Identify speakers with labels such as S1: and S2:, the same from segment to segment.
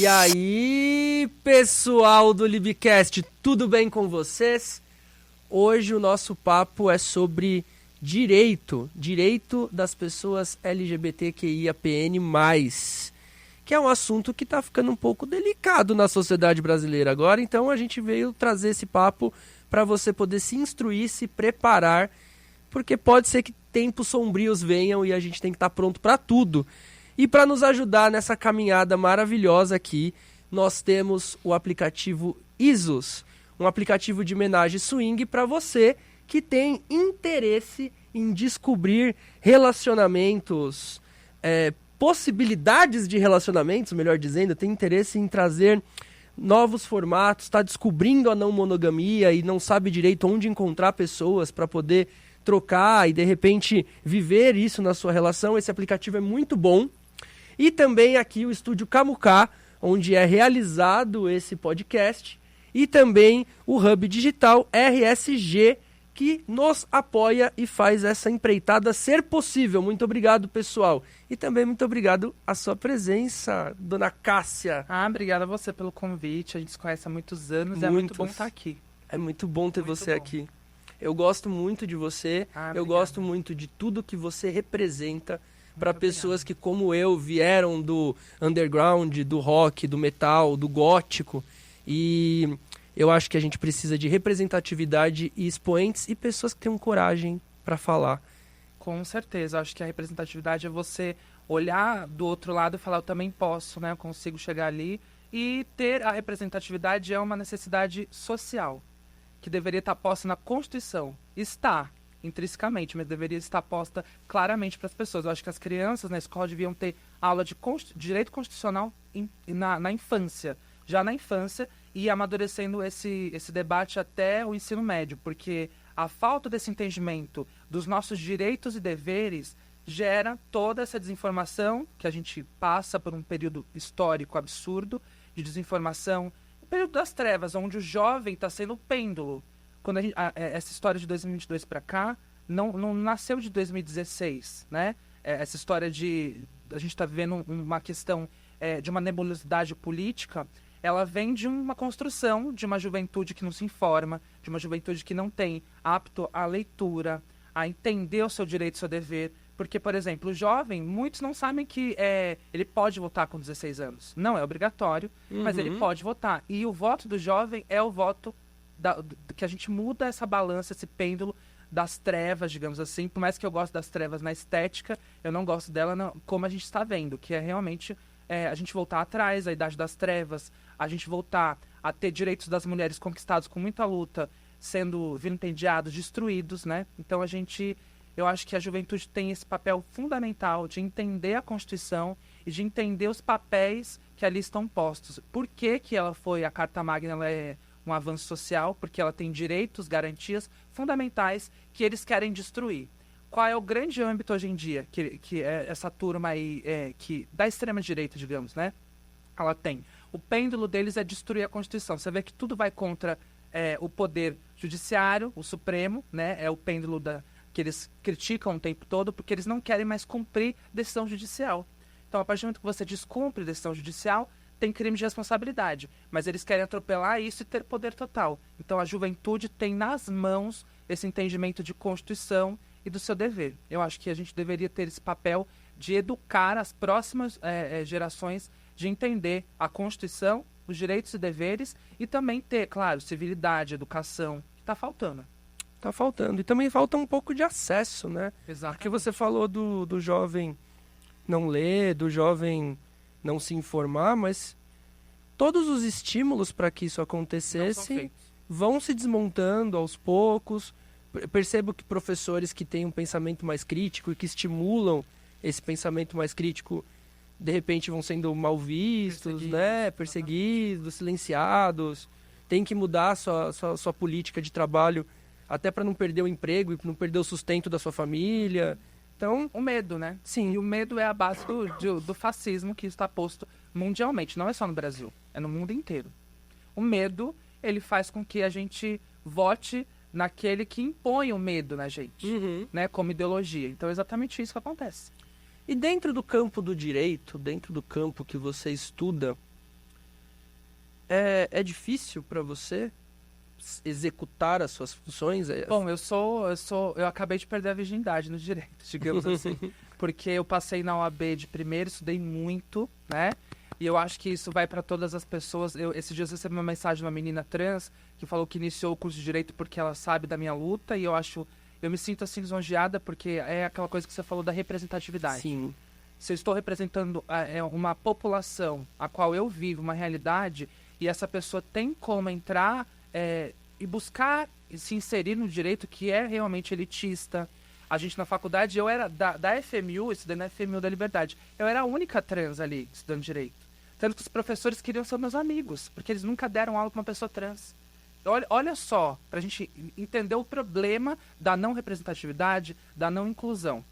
S1: E aí, pessoal do Libcast, tudo bem com vocês? Hoje o nosso papo é sobre direito das pessoas LGBTQIAPN+, que é um assunto que está ficando um pouco delicado na sociedade brasileira agora, então a gente veio trazer esse papo para você poder se instruir, se preparar, porque pode ser que tempos sombrios venham e a gente tem que estar pronto para tudo. E para nos ajudar nessa caminhada maravilhosa aqui, nós temos o aplicativo Isus, um aplicativo de homenagem swing para você que tem interesse em descobrir relacionamentos, possibilidades de relacionamentos, melhor dizendo, tem interesse em trazer novos formatos, está descobrindo a não monogamia e não sabe direito onde encontrar pessoas para poder trocar e de repente viver isso na sua relação. Esse aplicativo é muito bom. E também aqui o Estúdio Camucá, onde é realizado esse podcast, e também o Hub Digital RSG, que nos apoia e faz essa empreitada ser possível. Muito obrigado, pessoal. E também muito obrigado a sua presença, dona Cássia.
S2: Obrigada a você pelo convite. A gente se conhece há muitos anos e é muito bom estar aqui.
S1: É muito bom ter você aqui. Eu gosto muito de você, eu gosto muito de tudo que você representa para pessoas que, como eu, vieram do underground, do rock, do metal, do gótico. E eu acho que a gente precisa de representatividade e expoentes e pessoas que tenham coragem para falar.
S2: Com certeza. Acho que a representatividade é você olhar do outro lado e falar, eu também posso, né? Eu consigo chegar ali. E ter a representatividade é uma necessidade social, que deveria estar posta na Constituição. Está intrinsecamente, mas deveria estar posta claramente para as pessoas. Eu acho que as crianças na escola deviam ter aula de direito constitucional na infância, já na infância, e amadurecendo esse debate até o ensino médio, porque a falta desse entendimento dos nossos direitos e deveres gera toda essa desinformação, que a gente passa por um período histórico absurdo de desinformação, o período das trevas, onde o jovem está sendo o pêndulo. Quando essa história de 2022 para cá não nasceu de 2016, né? Essa história de a gente está vivendo uma questão de uma nebulosidade política, ela vem de uma construção de uma juventude que não se informa, de uma juventude que não tem apto à leitura, a entender o seu direito e o seu dever. Porque, por exemplo, o jovem, muitos não sabem que ele pode votar com 16 anos. Não é obrigatório, mas ele pode votar. E o voto do jovem é o voto que a gente muda essa balança, esse pêndulo das trevas, digamos assim. Por mais que eu goste das trevas na estética, eu não gosto dela como a gente está vendo, que é realmente a gente voltar atrás, a idade das trevas, a gente voltar a ter direitos das mulheres conquistados com muita luta, sendo vilipendiados, destruídos, né? Então eu acho que a juventude tem esse papel fundamental de entender a Constituição e de entender os papéis que ali estão postos. Por que a Carta Magna ela é um avanço social? Porque ela tem direitos, garantias fundamentais que eles querem destruir. Qual é o grande âmbito hoje em dia que é essa turma aí, que da extrema-direita, digamos, né? Ela tem. O pêndulo deles é destruir a Constituição. Você vê que tudo vai contra o poder judiciário, o Supremo, né? É o pêndulo que eles criticam o tempo todo, porque eles não querem mais cumprir decisão judicial. Então, a partir do momento que você descumpre decisão judicial, tem crime de responsabilidade. Mas eles querem atropelar isso e ter poder total. Então, a juventude tem nas mãos esse entendimento de Constituição e do seu dever. Eu acho que a gente deveria ter esse papel de educar as próximas gerações, de entender a Constituição, os direitos e deveres, e também ter, claro, civilidade, educação, que está faltando.
S1: Tá faltando. E também falta um pouco de acesso, né?
S2: Exato.
S1: Porque você falou do jovem não ler, do jovem não se informar, mas todos os estímulos para que isso acontecesse vão se desmontando aos poucos. Percebo que professores que têm um pensamento mais crítico e que estimulam esse pensamento mais crítico, de repente vão sendo mal vistos, né? Perseguidos, silenciados. Tem que mudar sua política de trabalho até para não perder o emprego e não perder o sustento da sua família. Então,
S2: o medo, né?
S1: Sim.
S2: E o medo é a base do fascismo que está posto mundialmente. Não é só no Brasil, é no mundo inteiro. O medo, ele faz com que a gente vote naquele que impõe o medo na gente, né? Como ideologia. Então é exatamente isso que acontece.
S1: E dentro do campo do direito, dentro do campo que você estuda, é difícil para você executar as suas funções?
S2: Bom, eu acabei de perder a virgindade no direito, digamos assim. Porque eu passei na OAB de primeiro, estudei muito, né? E eu acho que isso vai para todas as pessoas. Esses dias eu recebi uma mensagem de uma menina trans que falou que iniciou o curso de direito porque ela sabe da minha luta. E eu me sinto assim lisonjeada porque é aquela coisa que você falou da representatividade.
S1: Sim.
S2: Se eu estou representando uma população a qual eu vivo, uma realidade, e essa pessoa tem como entrar e buscar se inserir no direito que é realmente elitista. A gente na faculdade, eu era da FMU, estudando na FMU da Liberdade, eu era a única trans ali estudando direito. Tanto que os professores queriam ser meus amigos, porque eles nunca deram aula para uma pessoa trans. Olha só, para a gente entender o problema da não representatividade, da não inclusão.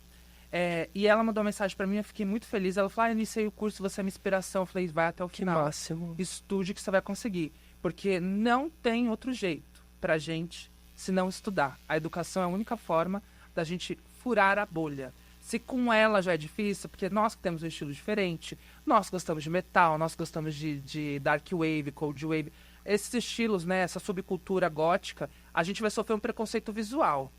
S2: E ela mandou uma mensagem para mim, eu fiquei muito feliz. Ela falou, eu iniciei o curso, você é minha inspiração. Eu falei, vai até o final.
S1: Que máximo.
S2: Estude que você vai conseguir. Porque não tem outro jeito pra gente se não estudar. A educação é a única forma da gente furar a bolha. Se com ela já é difícil, porque nós que temos um estilo diferente, nós gostamos de metal, nós gostamos de dark wave, cold wave, esses estilos, né, essa subcultura gótica, a gente vai sofrer um preconceito visual.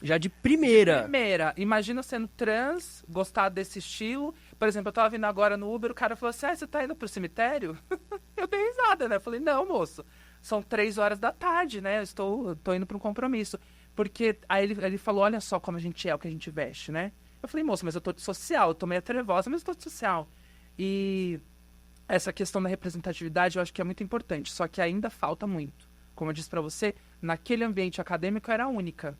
S1: Já de primeira.
S2: Imagina sendo trans, gostar desse estilo. Por exemplo, eu tava vindo agora no Uber, o cara falou assim, você tá indo pro cemitério? Eu dei risada, né? Eu falei, não, moço, são 3 horas da tarde, né? Eu tô indo pra um compromisso. Porque aí ele falou, olha só como a gente é, o que a gente veste, né? Eu falei, moço, mas eu tô de social, eu tô meio trevosa, mas eu tô de social. E essa questão da representatividade eu acho que é muito importante, só que ainda falta muito. Como eu disse pra você, naquele ambiente acadêmico eu era a única.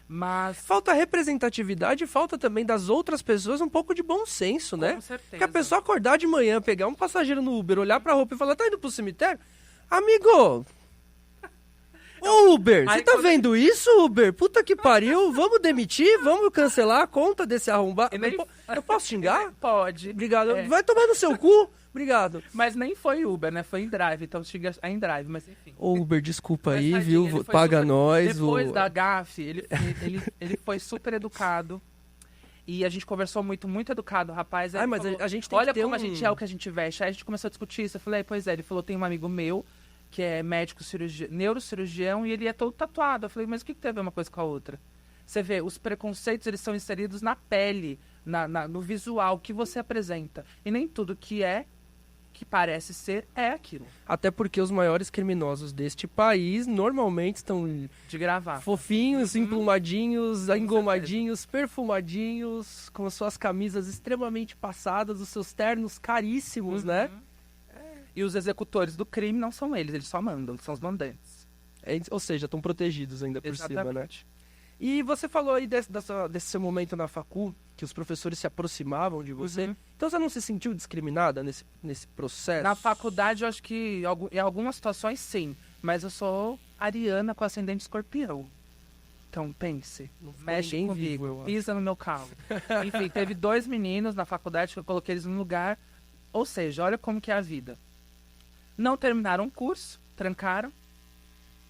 S2: Mas
S1: falta representatividade e falta também das outras pessoas um pouco de bom senso, né?
S2: Com certeza.
S1: Porque a pessoa acordar de manhã, pegar um passageiro no Uber, olhar pra roupa e falar, tá indo pro cemitério? Amigo... Ô Uber, você tá vendo isso, Uber? Puta que pariu, vamos demitir, vamos cancelar a conta desse arrombado. Eu posso xingar?
S2: Pode.
S1: Obrigado. Vai tomar no seu cu. Obrigado.
S2: Mas nem foi Uber, né? Foi em Drive, então xinga em Drive, mas enfim.
S1: Ô Uber, desculpa
S2: Mas,
S1: aí,
S2: tadinho,
S1: viu? Paga
S2: super...
S1: nós.
S2: Depois da gafe, ele foi super educado. E a gente conversou muito, muito educado, rapaz.
S1: Mas
S2: falou,
S1: a gente tem
S2: olha
S1: que ter
S2: como a gente é o que a gente veste. Aí a gente começou a discutir isso. Eu falei, pois é. Ele falou, tem um amigo meu que é médico neurocirurgião, e ele é todo tatuado. Eu falei, mas o que tem a ver uma coisa com a outra? Você vê, os preconceitos, eles são inseridos na pele, no visual que você apresenta. E nem tudo que parece ser, é aquilo.
S1: Até porque os maiores criminosos deste país normalmente estão
S2: de gravar.
S1: Fofinhos, emplumadinhos, engomadinhos, perfumadinhos, com as suas camisas extremamente passadas, os seus ternos caríssimos, né?
S2: E os executores do crime não são eles só mandam, são os mandantes.
S1: Ou seja, estão protegidos ainda por
S2: Exatamente.
S1: cima, né? E você falou aí desse seu momento na facu, que os professores se aproximavam de você. Então você não se sentiu discriminada nesse processo?
S2: Na faculdade, eu acho que em algumas situações, sim. Mas eu sou ariana com ascendente escorpião. Então, pense. Mexe comigo, pisa no meu calo. Enfim, teve 2 meninos na faculdade que eu coloquei eles no lugar. Ou seja, olha como que é a vida. Não terminaram o curso, trancaram.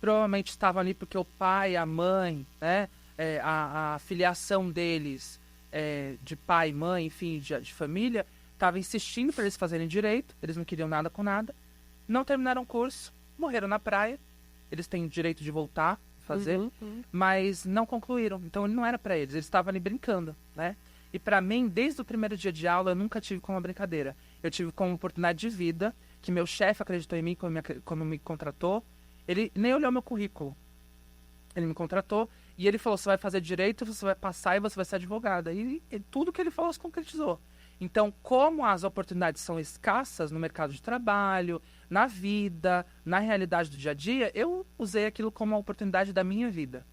S2: Provavelmente estavam ali porque o pai, a mãe, né, a filiação deles, de pai, mãe, enfim, de família, estava insistindo para eles fazerem direito. Eles não queriam nada com nada. Não terminaram o curso, morreram na praia. Eles têm o direito de voltar a fazer, mas não concluíram. Então, não era para eles. Eles estavam ali brincando, né? E para mim, desde o primeiro dia de aula, eu nunca tive como uma brincadeira. Eu tive como uma oportunidade de vida, que meu chefe acreditou em mim quando me contratou. Ele nem olhou meu currículo. Ele me contratou e ele falou, você vai fazer direito, você vai passar e você vai ser advogada. E tudo que ele falou se concretizou. Então, como as oportunidades são escassas no mercado de trabalho, na vida, na realidade do dia a dia, eu usei aquilo como uma oportunidade da minha vida.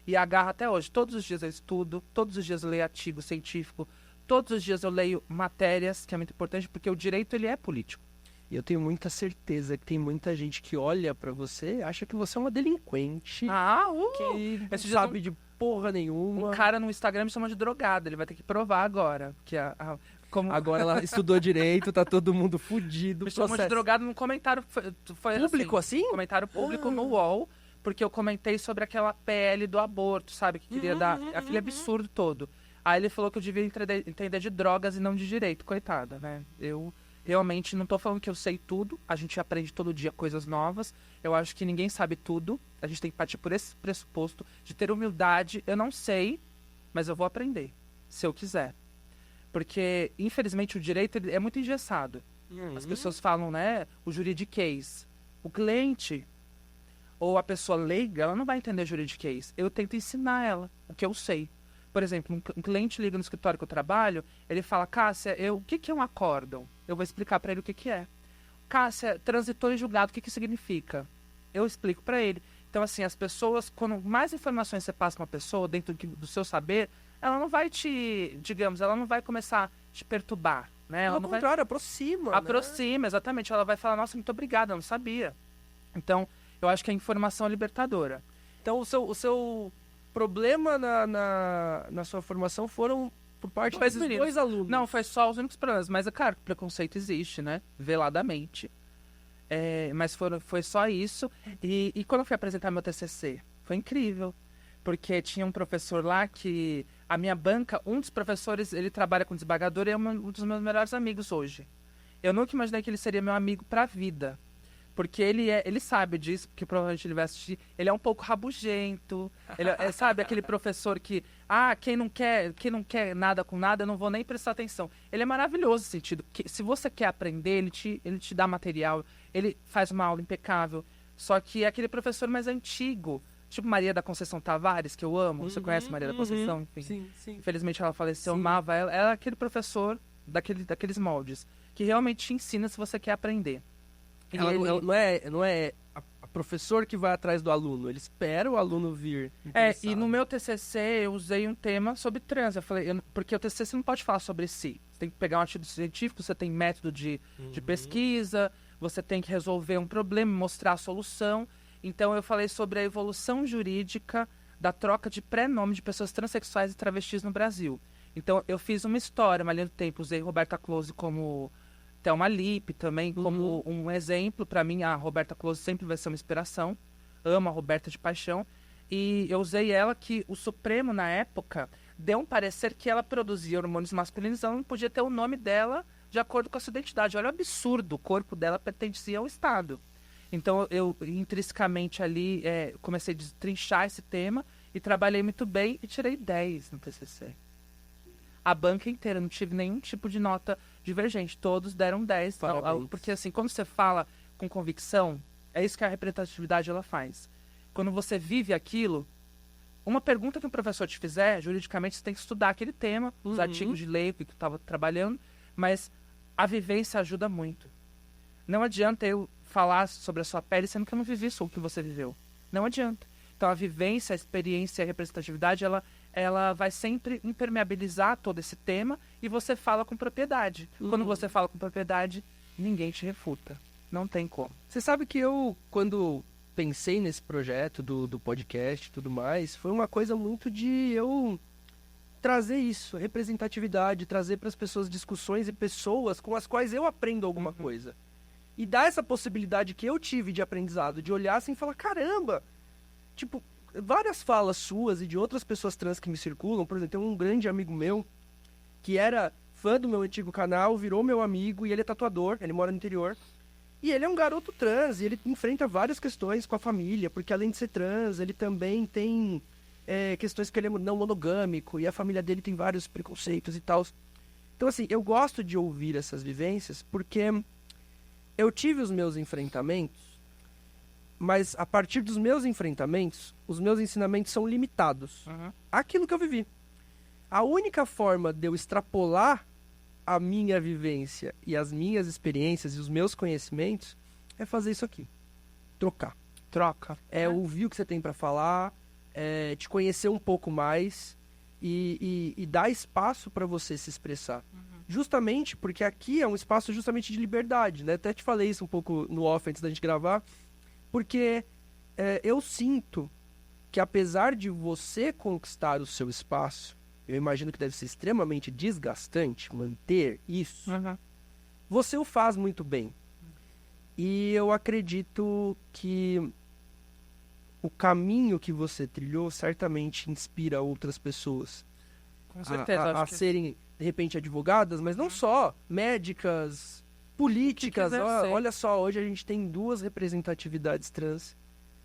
S2: E agarro até hoje. Todos os dias eu estudo, todos os dias eu leio artigo científico, todos os dias eu leio matérias, que é muito importante, porque o direito ele é político.
S1: E eu tenho muita certeza que tem muita gente que olha pra você e acha que você é uma delinquente. Que não sabe de porra nenhuma.
S2: Um cara no Instagram me chama de drogada, ele vai ter que provar agora. Que
S1: Agora ela estudou direito, tá todo mundo fudido.
S2: Me chamou de drogada num comentário. Foi
S1: público assim?
S2: Comentário público no UOL, porque eu comentei sobre aquela PL do aborto, sabe? Que queria dar aquele absurdo todo. Aí ele falou que eu devia entender de drogas e não de direito, coitada, né? Realmente, não tô falando que eu sei tudo. A gente aprende todo dia coisas novas. Eu acho que ninguém sabe tudo. A gente tem que partir por esse pressuposto de ter humildade. Eu não sei, mas eu vou aprender, se eu quiser. Porque, infelizmente, o direito é muito engessado. As pessoas falam, né, o juridiquês. O cliente ou a pessoa leiga, ela não vai entender juridiquês. Eu tento ensinar ela o que eu sei. Por exemplo, um cliente liga no escritório que eu trabalho, ele fala, Cássia, o que é um acórdão? Eu vou explicar para ele o que é. Cássia, transitor em julgado, o que significa? Eu explico para ele. Então, assim, as pessoas, quando mais informações você passa para uma pessoa, dentro do seu saber, ela não vai ela não vai começar a te perturbar, né? Ela
S1: Ao
S2: não
S1: contrário,
S2: vai...
S1: aproxima.
S2: Aproxima, exatamente. Ela vai falar, nossa, muito obrigada, eu não sabia. Então, eu acho que a informação é libertadora.
S1: Então, o seu problema na sua formação foram por parte desses dois alunos?
S2: Não, foi só os únicos problemas. Mas, claro, o preconceito existe, né? Veladamente. Mas foi só isso. E quando eu fui apresentar meu TCC, foi incrível. Porque tinha um professor lá que... A minha banca, um dos professores, ele trabalha com desembargador e é um dos meus melhores amigos hoje. Eu nunca imaginei que ele seria meu amigo pra vida. Porque ele sabe disso, porque provavelmente ele vai assistir. Ele é um pouco rabugento. Ele sabe, aquele professor que... quem não quer nada com nada, eu não vou nem prestar atenção. Ele é maravilhoso nesse sentido. Que, se você quer aprender, ele te dá material. Ele faz uma aula impecável. Só que é aquele professor mais antigo. Tipo Maria da Conceição Tavares, que eu amo. Você conhece Maria da Conceição? Enfim.
S1: Sim.
S2: Infelizmente ela faleceu, eu amava ela. Ela é aquele professor daqueles moldes. Que realmente te ensina se você quer aprender.
S1: Ela não é a professor que vai atrás do aluno, ele espera o aluno vir.
S2: E no meu TCC eu usei um tema sobre trans. Eu falei, porque o TCC não pode falar sobre si. Você tem que pegar um artigo científico, você tem método de pesquisa, você tem que resolver um problema, mostrar a solução. Então eu falei sobre a evolução jurídica da troca de pré-nome de pessoas transexuais e travestis no Brasil. Então eu fiz uma história, uma linha do tempo, usei Roberta Close como... Thelma Lippe também como um exemplo. Para mim, a Roberta Close sempre vai ser uma inspiração. Amo a Roberta de paixão. E eu usei ela que o Supremo, na época, deu um parecer que ela produzia hormônios masculinos, ela não podia ter o nome dela de acordo com a sua identidade. Olha o absurdo, o corpo dela pertencia ao Estado. Então, eu intrinsecamente ali comecei a destrinchar esse tema e trabalhei muito bem e tirei 10 no TCC. A banca inteira, não tive nenhum tipo de nota divergente. Todos deram 10. Porque, assim, quando você fala com convicção, é isso que a representatividade ela faz. Quando você vive aquilo, uma pergunta que um professor te fizer, juridicamente, você tem que estudar aquele tema, os artigos de lei que tu estava trabalhando, mas a vivência ajuda muito. Não adianta eu falar sobre a sua pele, sendo que eu não vivi isso o que você viveu. Não adianta. Então, a vivência, a experiência, a representatividade, ela vai sempre impermeabilizar todo esse tema e você fala com propriedade. Quando você fala com propriedade, ninguém te refuta. Não tem como.
S1: Você sabe que eu, quando pensei nesse projeto do podcast e tudo mais, foi uma coisa muito de eu trazer isso, representatividade, trazer para as pessoas discussões e pessoas com as quais eu aprendo alguma coisa. E dar essa possibilidade que eu tive de aprendizado, de olhar assim e falar, caramba, tipo... Várias falas suas e de outras pessoas trans que me circulam, por exemplo, tem um grande amigo meu que era fã do meu antigo canal, virou meu amigo e ele é tatuador, ele mora no interior. E ele é um garoto trans e ele enfrenta várias questões com a família, porque além de ser trans, ele também tem questões que ele é não monogâmico e a família dele tem vários preconceitos e tal. Então, assim, eu gosto de ouvir essas vivências porque eu tive os meus enfrentamentos, mas a partir dos meus enfrentamentos, os meus ensinamentos são limitados àquilo que eu vivi. A única forma de eu extrapolar a minha vivência e as minhas experiências e os meus conhecimentos é fazer isso aqui. Trocar.
S2: Troca.
S1: Ouvir o que você tem para falar, te conhecer um pouco mais e dar espaço para você se expressar. Justamente porque aqui é um espaço justamente de liberdade, né? Até te falei isso um pouco no off antes da gente gravar. Porque eu sinto que apesar de você conquistar o seu espaço, eu imagino que deve ser extremamente desgastante manter isso, você o faz muito bem. E eu acredito que o caminho que você trilhou certamente inspira outras pessoas
S2: Com certeza,
S1: a serem, de repente, advogadas, mas não só, médicas, políticas.
S2: Que quiser ser.
S1: Olha só, hoje a gente tem 2 representatividades trans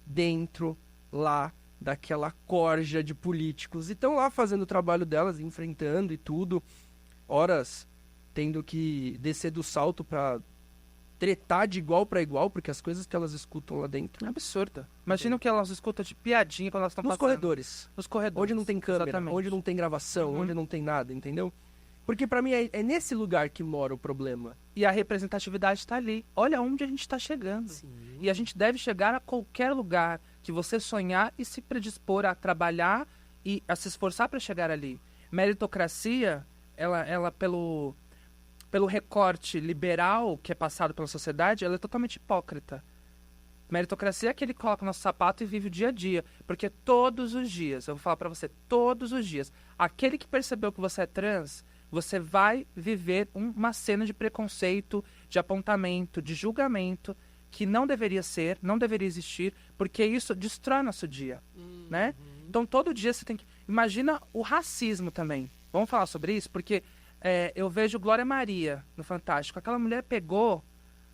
S1: dentro lá daquela corja de políticos. E estão lá fazendo o trabalho delas, enfrentando e tudo. Horas tendo que descer do salto pra tretar de igual pra igual, porque as coisas que elas escutam lá dentro...
S2: É absurda. Imagina o que elas escutam de piadinha quando elas estão
S1: Nos
S2: passando.
S1: corredores.
S2: Nos corredores.
S1: Onde não tem câmera,
S2: Exatamente.
S1: onde não tem gravação, onde não tem nada, entendeu? Porque pra mim é nesse lugar que mora o problema.
S2: E a representatividade está ali. Olha onde a gente está chegando. E a gente deve chegar a qualquer lugar que você sonhar e se predispor a trabalhar e a se esforçar para chegar ali. Meritocracia, ela pelo recorte liberal que é passado pela sociedade, ela é totalmente hipócrita. Meritocracia é aquele que coloca o nosso sapato e vive o dia a dia. Porque todos os dias, eu vou falar para você, todos os dias, aquele que percebeu que você é trans, você vai viver uma cena de preconceito, de apontamento, de julgamento, que não deveria ser, não deveria existir, porque isso destrói nosso dia, né? Então, todo dia você tem que... Imagina o racismo também. Vamos falar sobre isso? Porque eu vejo Glória Maria no Fantástico. Aquela mulher pegou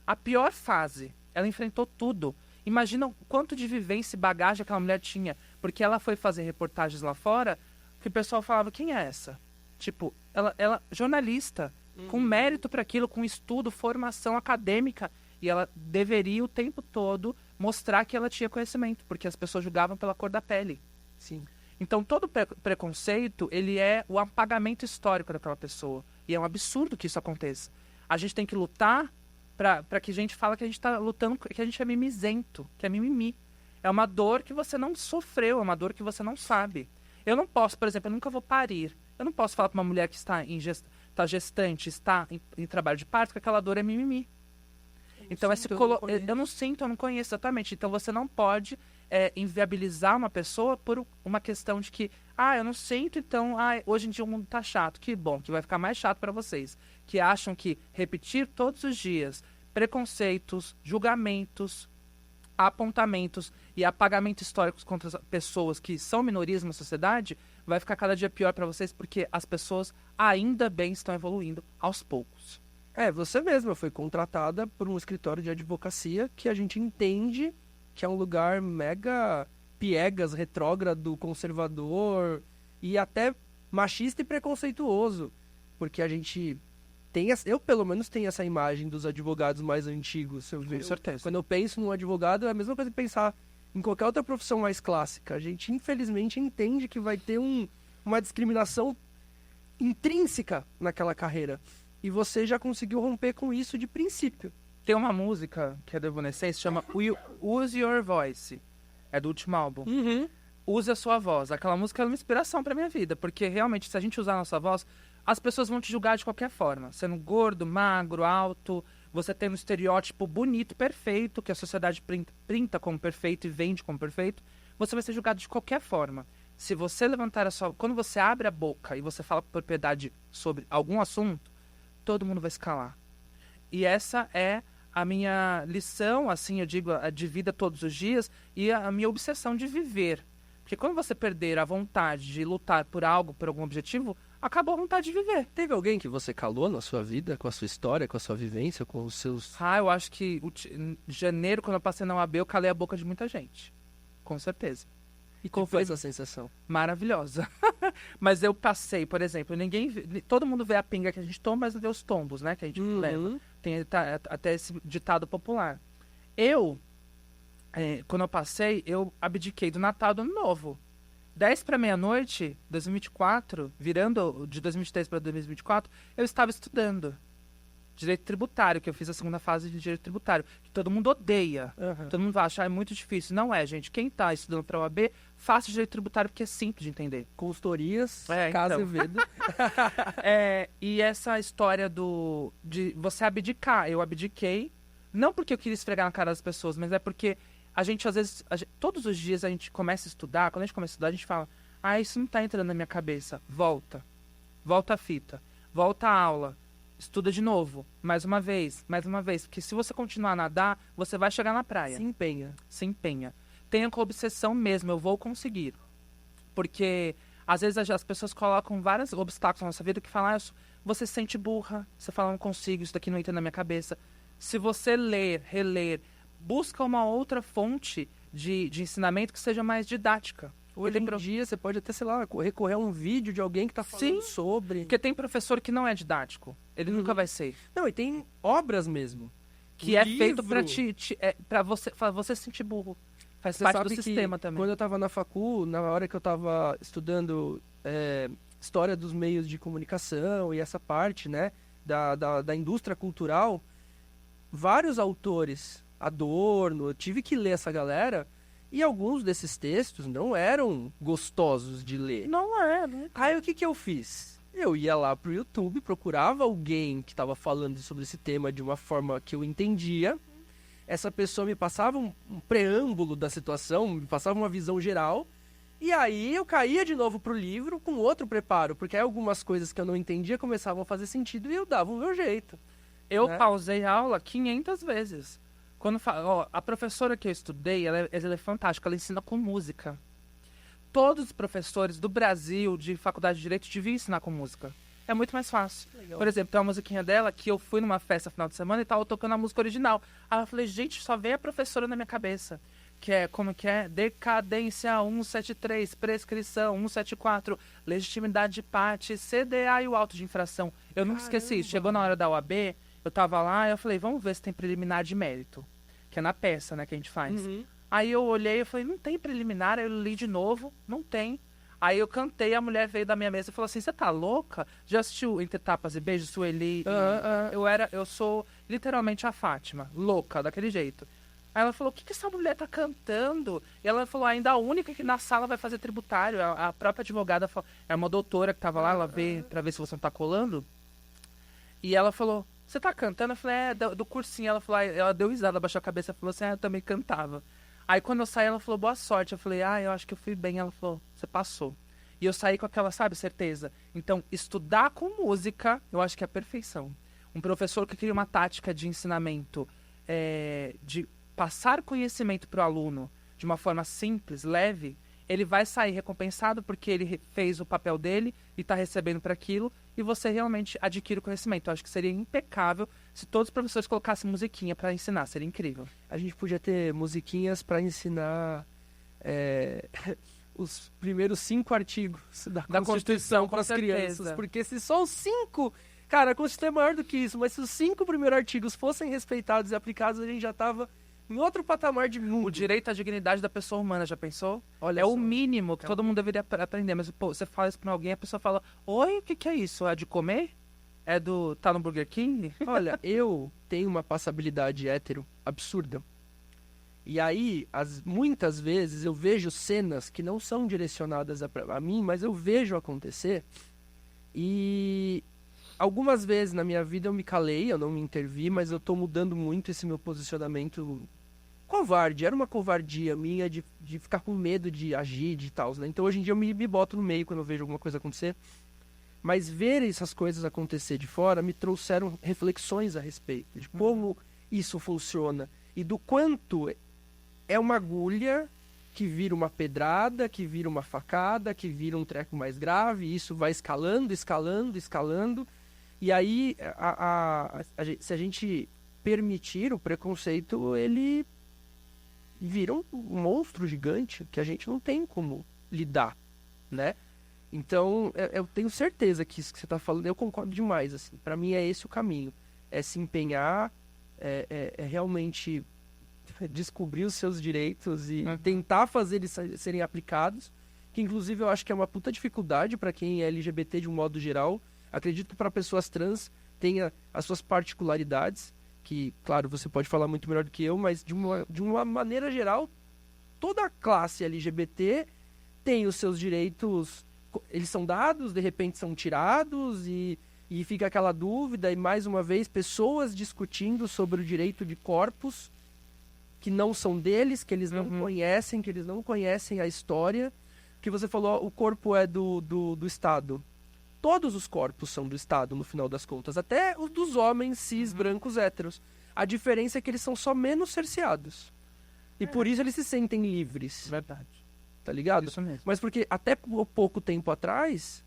S2: a pior fase. Ela enfrentou tudo. Imagina o quanto de vivência e bagagem aquela mulher tinha. Porque ela foi fazer reportagens lá fora, que o pessoal falava, quem é essa? Tipo, ela jornalista, com mérito para aquilo, com estudo, formação acadêmica. E ela deveria o tempo todo mostrar que ela tinha conhecimento, porque as pessoas julgavam pela cor da pele.
S1: Sim.
S2: Então, todo preconceito, ele é o apagamento histórico daquela pessoa. E é um absurdo que isso aconteça. A gente tem que lutar para que a gente fala que a gente está lutando, que a gente é mimizento, que é mimimi. É uma dor que você não sofreu, é uma dor que você não sabe. Eu não posso, por exemplo, eu nunca vou parir. Eu não posso falar para uma mulher que está gestante, está em trabalho de parto, que aquela dor é mimimi. Então, eu não sinto, eu não conheço exatamente. Então, você não pode inviabilizar uma pessoa por uma questão de que, eu não sinto, então, hoje em dia o mundo tá chato. Que bom, que vai ficar mais chato para vocês. Que acham que repetir todos os dias preconceitos, julgamentos, apontamentos e apagamento históricos contra as pessoas que são minorias na sociedade vai ficar cada dia pior para vocês, porque as pessoas ainda bem estão evoluindo aos poucos.
S1: Você mesma foi contratada por um escritório de advocacia que a gente entende que é um lugar mega piegas, retrógrado, conservador e até machista e preconceituoso. Porque a gente tem... Eu, pelo menos, tenho essa imagem dos advogados mais antigos.
S2: Com certeza.
S1: Quando eu penso num advogado, é a mesma coisa que pensar em qualquer outra profissão mais clássica. A gente, infelizmente, entende que vai ter uma discriminação intrínseca naquela carreira. E você já conseguiu romper com isso de princípio.
S2: Tem uma música que é do Evanescence, chama Use Your Voice. É do último álbum. Use a sua voz. Aquela música é uma inspiração pra minha vida. Porque, realmente, se a gente usar a nossa voz, as pessoas vão te julgar de qualquer forma. Sendo gordo, magro, alto, você tendo um estereótipo bonito, perfeito, que a sociedade printa como perfeito e vende como perfeito, você vai ser julgado de qualquer forma. Se você levantar a sua... Quando você abre a boca e você fala com propriedade sobre algum assunto, todo mundo vai se calar. E essa é a minha lição, assim, eu digo, de vida todos os dias e a minha obsessão de viver. Porque quando você perder a vontade de lutar por algo, por algum objetivo, acabou a vontade de viver.
S1: Teve alguém que você calou na sua vida, com a sua história, com a sua vivência, com os seus...
S2: Eu acho que em janeiro, quando eu passei na UAB, eu calei a boca de muita gente. Com certeza.
S1: E qual foi essa sensação?
S2: Maravilhosa. Mas eu passei, por exemplo, todo mundo vê a pinga que a gente toma, mas não vê os tombos, né, que a gente leva. Tem até esse ditado popular. Quando eu passei, eu abdiquei do Natal do Ano Novo. 10 para meia-noite, 2024, virando de 2023 para 2024, eu estava estudando direito tributário, que eu fiz a segunda fase de direito tributário, que todo mundo odeia. Todo mundo vai achar muito difícil. Não é, gente. Quem está estudando para a OAB, faça direito tributário, porque é simples de entender.
S1: Consultorias, Casa Vedo.
S2: E essa história de você abdicar. Eu abdiquei, não porque eu queria esfregar na cara das pessoas, mas é porque a gente, às vezes, todos os dias a gente começa a estudar. Quando a gente começa a estudar, a gente fala, isso não está entrando na minha cabeça. Volta a fita. Volta a aula. Estuda de novo, mais uma vez, porque se você continuar a nadar, você vai chegar na praia.
S1: Se empenha.
S2: Tenha com obsessão mesmo, eu vou conseguir. Porque, às vezes, as pessoas colocam vários obstáculos na nossa vida que falam, você se sente burra. Você fala, não consigo, isso daqui não entra na minha cabeça. Se você ler, reler, busca uma outra fonte de ensinamento que seja mais didática.
S1: Hoje em dia, você pode até, sei lá, recorrer a um vídeo de alguém que tá falando sobre...
S2: Porque tem professor que não é didático. Ele nunca vai ser.
S1: Não, e tem obras mesmo.
S2: Que é feito pra você se sentir burro. Faz
S1: Você
S2: parte
S1: sabe
S2: do sistema também.
S1: Quando eu tava na facul, na hora que eu tava estudando história dos meios de comunicação e essa parte, né, da indústria cultural, vários autores, Adorno, eu tive que ler essa galera, e alguns desses textos não eram gostosos de ler.
S2: Não é, né?
S1: Aí o que eu fiz? Eu ia lá pro YouTube, procurava alguém que estava falando sobre esse tema de uma forma que eu entendia. Essa pessoa me passava um preâmbulo da situação, me passava uma visão geral. E aí eu caía de novo pro livro com outro preparo, porque aí algumas coisas que eu não entendia começavam a fazer sentido e eu dava o meu jeito.
S2: Eu
S1: né?
S2: pausei a aula 500 vezes. A professora que eu estudei, ela é fantástica, ela ensina com música. Todos os professores do Brasil, de faculdade de Direito, deviam ensinar com música. É muito mais fácil.
S1: Legal.
S2: Por exemplo, tem uma musiquinha dela que eu fui numa festa no final de semana e tava tocando a música original. Aí eu falei, gente, só veio a professora na minha cabeça. Que é, como que é? Decadência 173, prescrição 174, legitimidade de parte, CDA e o auto de infração. Eu nunca esqueci isso. Chegou na hora da OAB, eu tava lá e eu falei, vamos ver se tem preliminar de mérito. Que é na peça, né, que a gente faz. Aí eu olhei e falei, não tem preliminar. Aí eu li de novo, não tem. Aí eu cantei, a mulher veio da minha mesa e falou assim, você tá louca? Já assistiu Entre Tapas e Beijos, Sueli? Eu sou literalmente a Fátima, louca, daquele jeito. Aí ela falou, o que essa mulher tá cantando? E ela falou, ainda a única que na sala vai fazer tributário. A própria advogada, é uma doutora que tava lá, ela veio pra ver se você não tá colando. E ela falou, você tá cantando? Eu falei, do cursinho. Ela falou, ela deu risada, abaixou a cabeça e falou assim, eu também cantava. Aí quando eu saí, ela falou, boa sorte. Eu falei, eu acho que eu fui bem. Ela falou, você passou. E eu saí com aquela, sabe, certeza. Então, estudar com música, eu acho que é a perfeição. Um professor que cria uma tática de ensinamento, de passar conhecimento para o aluno de uma forma simples, leve, ele vai sair recompensado porque ele fez o papel dele e está recebendo para aquilo, e você realmente adquire o conhecimento. Eu acho que seria impecável se todos os professores colocassem musiquinha para ensinar, seria incrível.
S1: A gente podia ter musiquinhas para ensinar os primeiros 5 artigos da Constituição para as crianças. Porque se só os 5... Cara, a Constituição é maior do que isso, mas se os 5 primeiros artigos fossem respeitados e aplicados, a gente já estava em outro patamar de mundo.
S2: O direito à dignidade da pessoa humana, já pensou?
S1: Olha
S2: é
S1: só.
S2: O mínimo que todo mundo deveria aprender. Mas, pô, você fala isso pra alguém, a pessoa fala, oi, o que é isso? É de comer? Tá no Burger King?
S1: Olha, eu tenho uma passabilidade hétero absurda. E aí, muitas vezes, eu vejo cenas que não são direcionadas a mim, mas eu vejo acontecer. E algumas vezes na minha vida eu me calei, eu não me intervi, mas eu tô mudando muito esse meu posicionamento covarde. Era uma covardia minha de ficar com medo de agir, de tal, né? Então hoje em dia eu me boto no meio quando eu vejo alguma coisa acontecer. Mas ver essas coisas acontecer de fora me trouxeram reflexões a respeito de como isso funciona e do quanto é uma agulha que vira uma pedrada, que vira uma facada, que vira um treco mais grave, e isso vai escalando, escalando, escalando. E aí, se a gente permitir, o preconceito, ele vira um monstro gigante que a gente não tem como lidar, né? Então, eu tenho certeza que isso que você está falando, eu concordo demais, assim. Para mim é esse o caminho. É se empenhar, é realmente descobrir os seus direitos e tentar fazer eles serem aplicados, que inclusive eu acho que é uma puta dificuldade para quem é LGBT de um modo geral. Acredito que para pessoas trans tenha as suas particularidades, que, claro, você pode falar muito melhor do que eu, mas de uma maneira geral, toda a classe LGBT tem os seus direitos, eles são dados, de repente são tirados, e fica aquela dúvida, e mais uma vez, pessoas discutindo sobre o direito de corpos que não são deles, que eles não conhecem, que eles não conhecem a história. Que você falou, o corpo é do Estado. Todos os corpos são do Estado, no final das contas. Até os dos homens cis, brancos, héteros. A diferença é que eles são só menos cerceados. E por isso eles se sentem livres.
S2: Verdade.
S1: Tá ligado?
S2: Isso mesmo.
S1: Mas porque até pouco tempo atrás,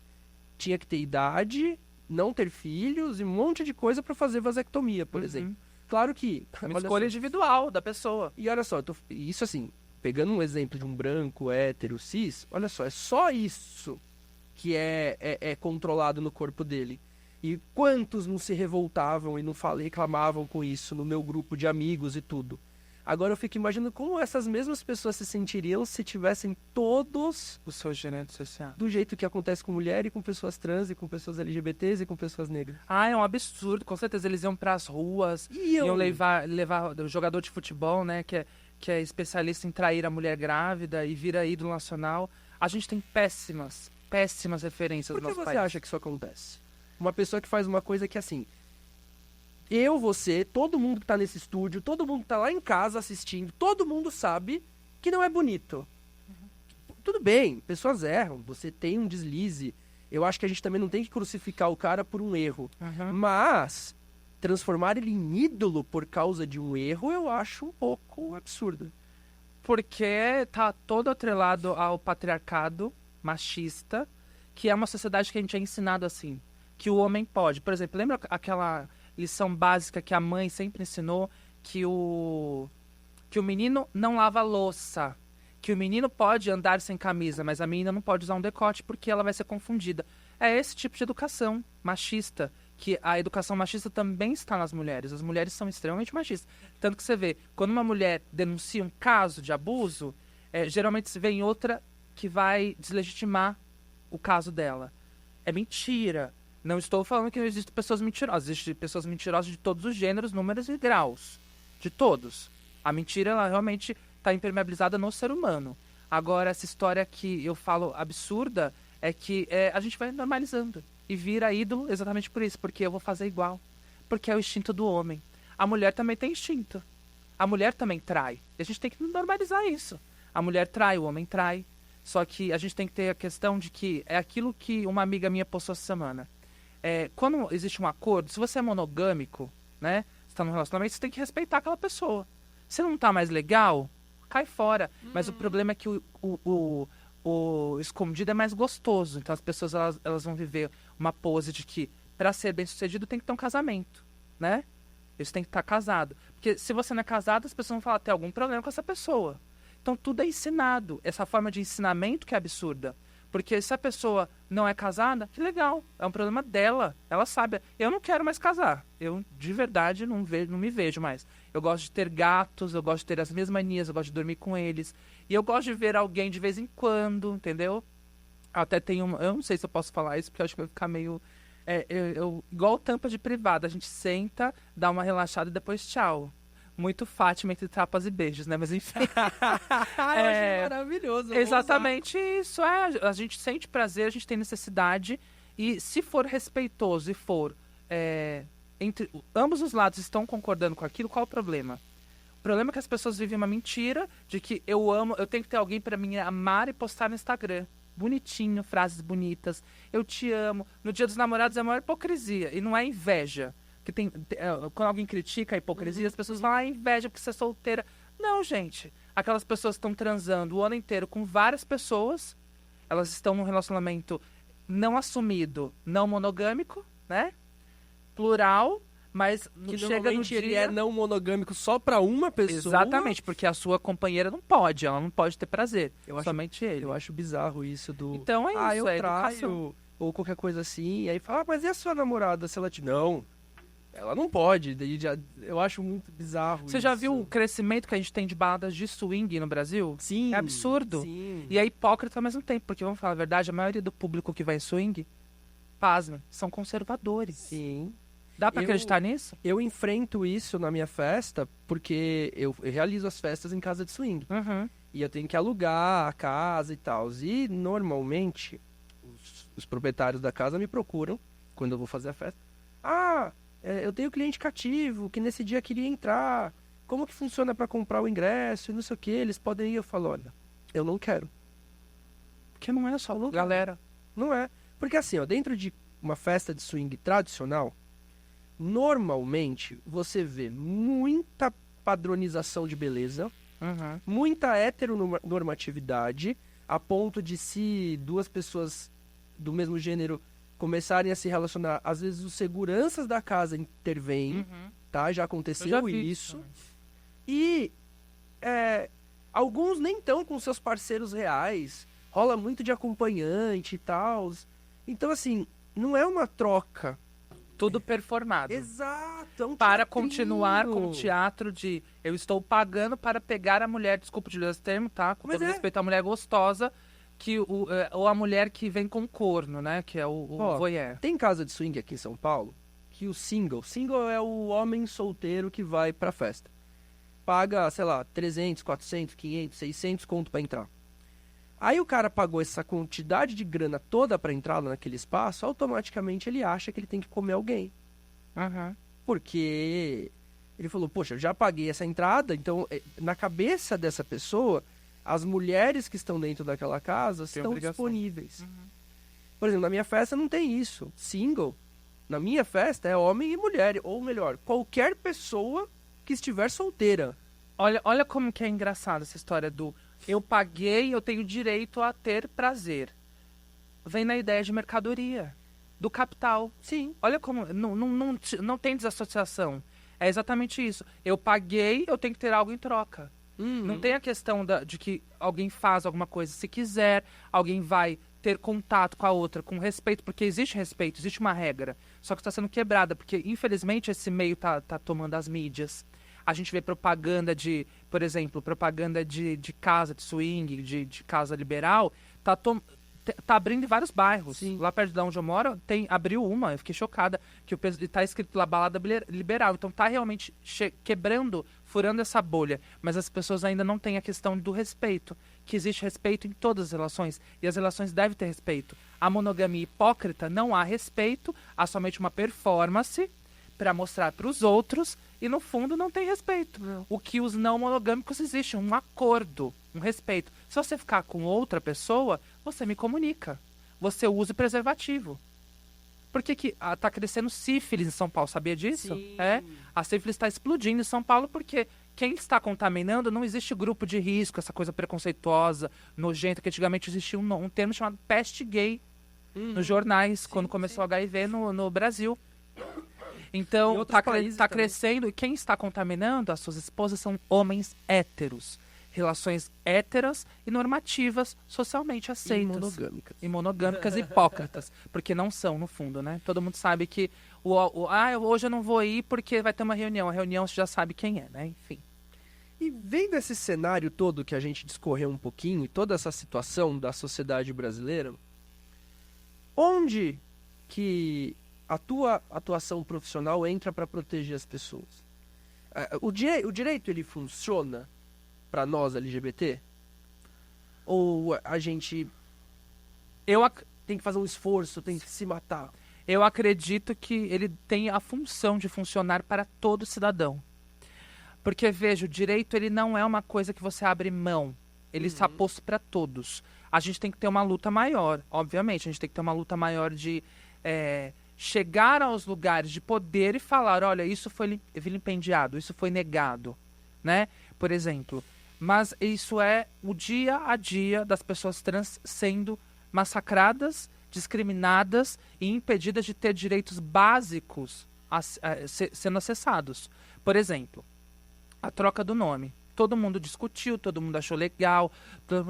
S1: tinha que ter idade não ter filhos e um monte de coisa pra fazer vasectomia, por exemplo. Claro que...
S2: Uma
S1: olha
S2: escolha
S1: só.
S2: individual da pessoa.
S1: E olha só, isso assim, pegando um exemplo de um branco, hétero, cis, olha só, é só isso que é controlado no corpo dele. E quantos não se revoltavam e não reclamavam com isso no meu grupo de amigos e tudo. Agora eu fico imaginando como essas mesmas pessoas se sentiriam se tivessem todos
S2: O seu gênero social.
S1: do jeito que acontece com mulher e com pessoas trans e com pessoas LGBTs e com pessoas negras.
S2: Ah, é um absurdo. Com certeza eles iam pras ruas, iam levar o jogador de futebol, né, que é especialista em trair a mulher grávida e vira ídolo nacional. A gente tem péssimas referências
S1: Por
S2: no
S1: que
S2: nosso
S1: você
S2: país.
S1: acha que isso acontece? Uma pessoa que faz uma coisa que assim... Eu, você, todo mundo que tá nesse estúdio, todo mundo que tá lá em casa assistindo, todo mundo sabe que não é bonito. Tudo bem, pessoas erram, você tem um deslize. Eu acho que a gente também não tem que crucificar o cara por um erro. Mas transformar ele em ídolo por causa de um erro, eu acho um pouco absurdo.
S2: Porque tá todo atrelado ao patriarcado machista, que é uma sociedade que a gente é ensinado assim, que o homem pode. Por exemplo, lembra aquela lição básica que a mãe sempre ensinou, que o menino não lava louça, que o menino pode andar sem camisa, mas a menina não pode usar um decote porque ela vai ser confundida. É esse tipo de educação machista, que a educação machista também está nas mulheres. As mulheres são extremamente machistas. Tanto que você vê, quando uma mulher denuncia um caso de abuso, geralmente se vê em outra que vai deslegitimar o caso dela. É mentira. Não estou falando que não existem pessoas mentirosas. Existem pessoas mentirosas de todos os gêneros, números e graus. De todos. A mentira, ela realmente está impermeabilizada no ser humano. Agora, essa história que eu falo absurda é que a gente vai normalizando. E vira ídolo exatamente por isso. Porque eu vou fazer igual. Porque é o instinto do homem. A mulher também tem instinto. A mulher também trai. E a gente tem que normalizar isso. A mulher trai, o homem trai. Só que a gente tem que ter a questão de que é aquilo que uma amiga minha postou essa semana. Quando existe um acordo, se você é monogâmico, né? Você tá num relacionamento, você tem que respeitar aquela pessoa. Se não tá mais legal, cai fora. Mas o problema é que o escondido é mais gostoso. Então as pessoas elas vão viver uma pose de que para ser bem sucedido tem que ter um casamento, né? Isso tem que estar casado. Porque se você não é casado, as pessoas vão falar, tem algum problema com essa pessoa. Então tudo é ensinado. Essa forma de ensinamento que é absurda. Porque se a pessoa não é casada, que legal, é um problema dela. Ela sabe, eu não quero mais casar. Eu, de verdade, não me vejo mais. Eu gosto de ter gatos, eu gosto de ter as minhas manias, eu gosto de dormir com eles. E eu gosto de ver alguém de vez em quando, entendeu? Até tem uma... Eu não sei se eu posso falar isso, porque eu acho que vai ficar meio... igual tampa de privada, a gente senta, dá uma relaxada e depois tchau. Muito Fátima entre tapas e beijos, né? Mas enfim.
S1: Eu achei maravilhoso.
S2: Exatamente isso. A gente sente prazer, a gente tem necessidade. E se for respeitoso e for... entre ambos os lados estão concordando com aquilo, qual o problema? O problema é que as pessoas vivem uma mentira de que eu amo, eu tenho que ter alguém para me amar e postar no Instagram. Bonitinho, frases bonitas. Eu te amo. No Dia dos Namorados é a maior hipocrisia. E não é inveja. Que quando alguém critica a hipocrisia, as pessoas falam, inveja porque você é solteira. Não, gente. Aquelas pessoas estão transando o ano inteiro com várias pessoas. Elas estão num relacionamento não assumido, não monogâmico, né? Plural, mas
S1: Que
S2: chega no
S1: ele
S2: dia...
S1: é não monogâmico só pra uma pessoa.
S2: Exatamente, porque a sua companheira não pode, ela não pode ter prazer. Somente ele.
S1: Eu acho bizarro isso do...
S2: Então é isso,
S1: eu traio, ou qualquer coisa assim. E aí fala, mas e a sua namorada se ela te... Não, ela não pode. Eu acho muito bizarro
S2: Você já viu o crescimento que a gente tem de baladas de swing no Brasil?
S1: Sim.
S2: É absurdo.
S1: Sim.
S2: E é hipócrita ao mesmo tempo, porque vamos falar a verdade, a maioria do público que vai em swing, pasmem, são conservadores.
S1: Sim.
S2: Dá pra acreditar nisso?
S1: Eu enfrento isso na minha festa, porque eu realizo as festas em casa de swing.
S2: Uhum.
S1: E eu tenho que alugar a casa e tal. E normalmente, os proprietários da casa me procuram, quando eu vou fazer a festa. Eu tenho cliente cativo, que nesse dia queria entrar. Como que funciona para comprar o ingresso? E não sei o que, eles podem ir. Eu falo, olha, eu não quero.
S2: Porque não é só galera.
S1: Não é. Porque assim, dentro de uma festa de swing tradicional, normalmente você vê muita padronização de beleza, muita heteronormatividade, a ponto de se duas pessoas do mesmo gênero começarem a se relacionar, às vezes os seguranças da casa intervêm, tá? Já
S2: Eu
S1: aconteceu
S2: já vi
S1: isso.
S2: também.
S1: E alguns nem estão com seus parceiros reais. Rola muito de acompanhante e tal. Então, assim, não é uma troca.
S2: Tudo performado.
S1: Exato. É um
S2: Para
S1: teatrinho.
S2: continuar com o teatro de eu estou pagando para pegar a mulher, desculpa de esse termo, tá? Com
S1: Mas
S2: todo
S1: é.
S2: respeito à mulher gostosa, ou a mulher que vem com corno, né? Que é o
S1: Ó,
S2: voyeur.
S1: Tem casa de swing aqui em São Paulo que o single é o homem solteiro que vai pra festa. Paga, sei lá, 300, 400, 500, 600 conto pra entrar. Aí o cara pagou essa quantidade de grana toda pra entrar lá naquele espaço, automaticamente ele acha que ele tem que comer alguém. Porque ele falou, poxa, eu já paguei essa entrada, então na cabeça dessa pessoa, as mulheres que estão dentro daquela casa
S2: Tem
S1: estão
S2: obrigação.
S1: disponíveis. Por exemplo, na minha festa não tem isso. Single, na minha festa é homem e mulher, ou melhor, qualquer pessoa que estiver solteira.
S2: Olha como que é engraçado essa história do eu paguei, eu tenho direito a ter prazer. Vem na ideia de mercadoria, do capital.
S1: Sim.
S2: Olha como não tem desassociação. É exatamente isso. Eu paguei, eu tenho que ter algo em troca. Não tem a questão de que alguém faz alguma coisa se quiser, alguém vai ter contato com a outra, com respeito, porque existe respeito, existe uma regra. Só que está sendo quebrada, porque infelizmente esse meio tá tomando as mídias. A gente vê propaganda por exemplo, propaganda de casa de swing, de casa liberal, tá abrindo em vários bairros.
S1: Sim.
S2: Lá perto de onde eu moro, abriu uma, eu fiquei chocada, que tá escrito lá balada liberal. Então tá realmente quebrando, furando essa bolha. Mas as pessoas ainda não têm a questão do respeito, que existe respeito em todas as relações, e as relações devem ter respeito. A monogamia hipócrita, não há respeito, há somente uma performance para mostrar para os outros, e no fundo não tem respeito. O que os não monogâmicos existe, um acordo, um respeito. Se você ficar com outra pessoa, você me comunica. Você usa o preservativo. Por que tá crescendo sífilis em São Paulo? Sabia disso?
S1: Sim.
S2: A sífilis está explodindo em São Paulo porque quem está contaminando, não existe grupo de risco, essa coisa preconceituosa, nojenta, que antigamente existia um termo chamado peste gay nos jornais, quando começou o HIV no Brasil. Então, tá crescendo, e quem está contaminando as suas esposas são homens héteros. Relações héteras e normativas socialmente aceitas. E monogâmicas e hipócritas. Porque não são, no fundo, né? Todo mundo sabe que hoje eu não vou ir porque vai ter uma reunião. A reunião você já sabe quem é, né? Enfim.
S1: E vendo esse cenário todo que a gente discorreu um pouquinho, e toda essa situação da sociedade brasileira, onde que a tua atuação profissional entra para proteger as pessoas? O direito, ele funciona para nós LGBT? Ou a gente tem que fazer um esforço, tem que se matar?
S2: Eu acredito que ele tem a função de funcionar para todo cidadão. Porque, veja, o direito ele não é uma coisa que você abre mão. Ele está posto para todos. A gente tem que ter uma luta maior, obviamente. A gente tem que ter uma luta maior de chegar aos lugares de poder e falar, olha, isso foi vilipendiado, isso foi negado, né? Por exemplo. Mas isso é o dia a dia das pessoas trans sendo massacradas, discriminadas e impedidas de ter direitos básicos sendo acessados. Por exemplo, a troca do nome. Todo mundo discutiu, todo mundo achou legal,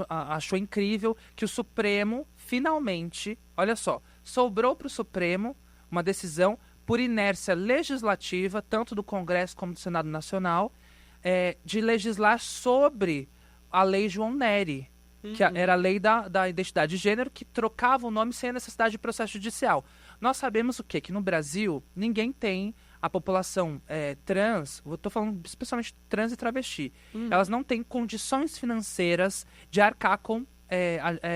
S2: achou incrível que o Supremo finalmente, olha só, sobrou para o Supremo uma decisão por inércia legislativa, tanto do Congresso como do Senado Nacional, de legislar sobre a Lei João Nery, que era a lei da identidade de gênero, que trocava o nome sem a necessidade de processo judicial. Nós sabemos o quê? Que no Brasil ninguém tem a população trans, eu estou falando especialmente trans e travesti, elas não têm condições financeiras de arcar com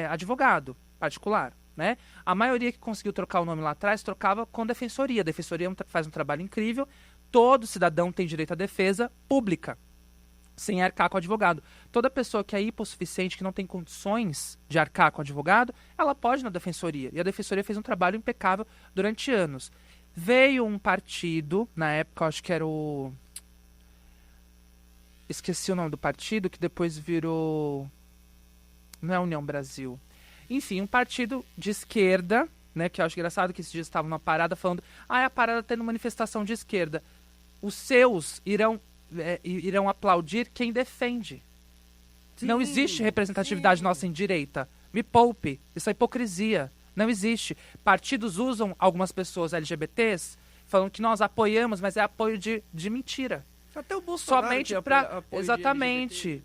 S2: advogado particular. Né? A maioria que conseguiu trocar o nome lá atrás trocava com defensoria. A defensoria faz um trabalho incrível. Todo cidadão tem direito à defesa pública, sem arcar com o advogado. Toda pessoa que é hipossuficiente, que não tem condições de arcar com o advogado, ela pode ir na defensoria. E a defensoria fez um trabalho impecável durante anos. Veio um partido, na época, acho que era o... Esqueci o nome do partido, que depois virou... Não é União Brasil. Enfim, um partido de esquerda, né, que eu acho engraçado que esses dias estavam numa parada falando, a parada tendo manifestação de esquerda. Os seus irão aplaudir quem defende.
S1: Sim,
S2: não existe representatividade nossa em direita. Me poupe. Isso é hipocrisia. Não existe. Partidos usam algumas pessoas LGBTs falando que nós apoiamos, mas é apoio de mentira.
S1: Até o Bolsonaro
S2: Somente para... Exatamente.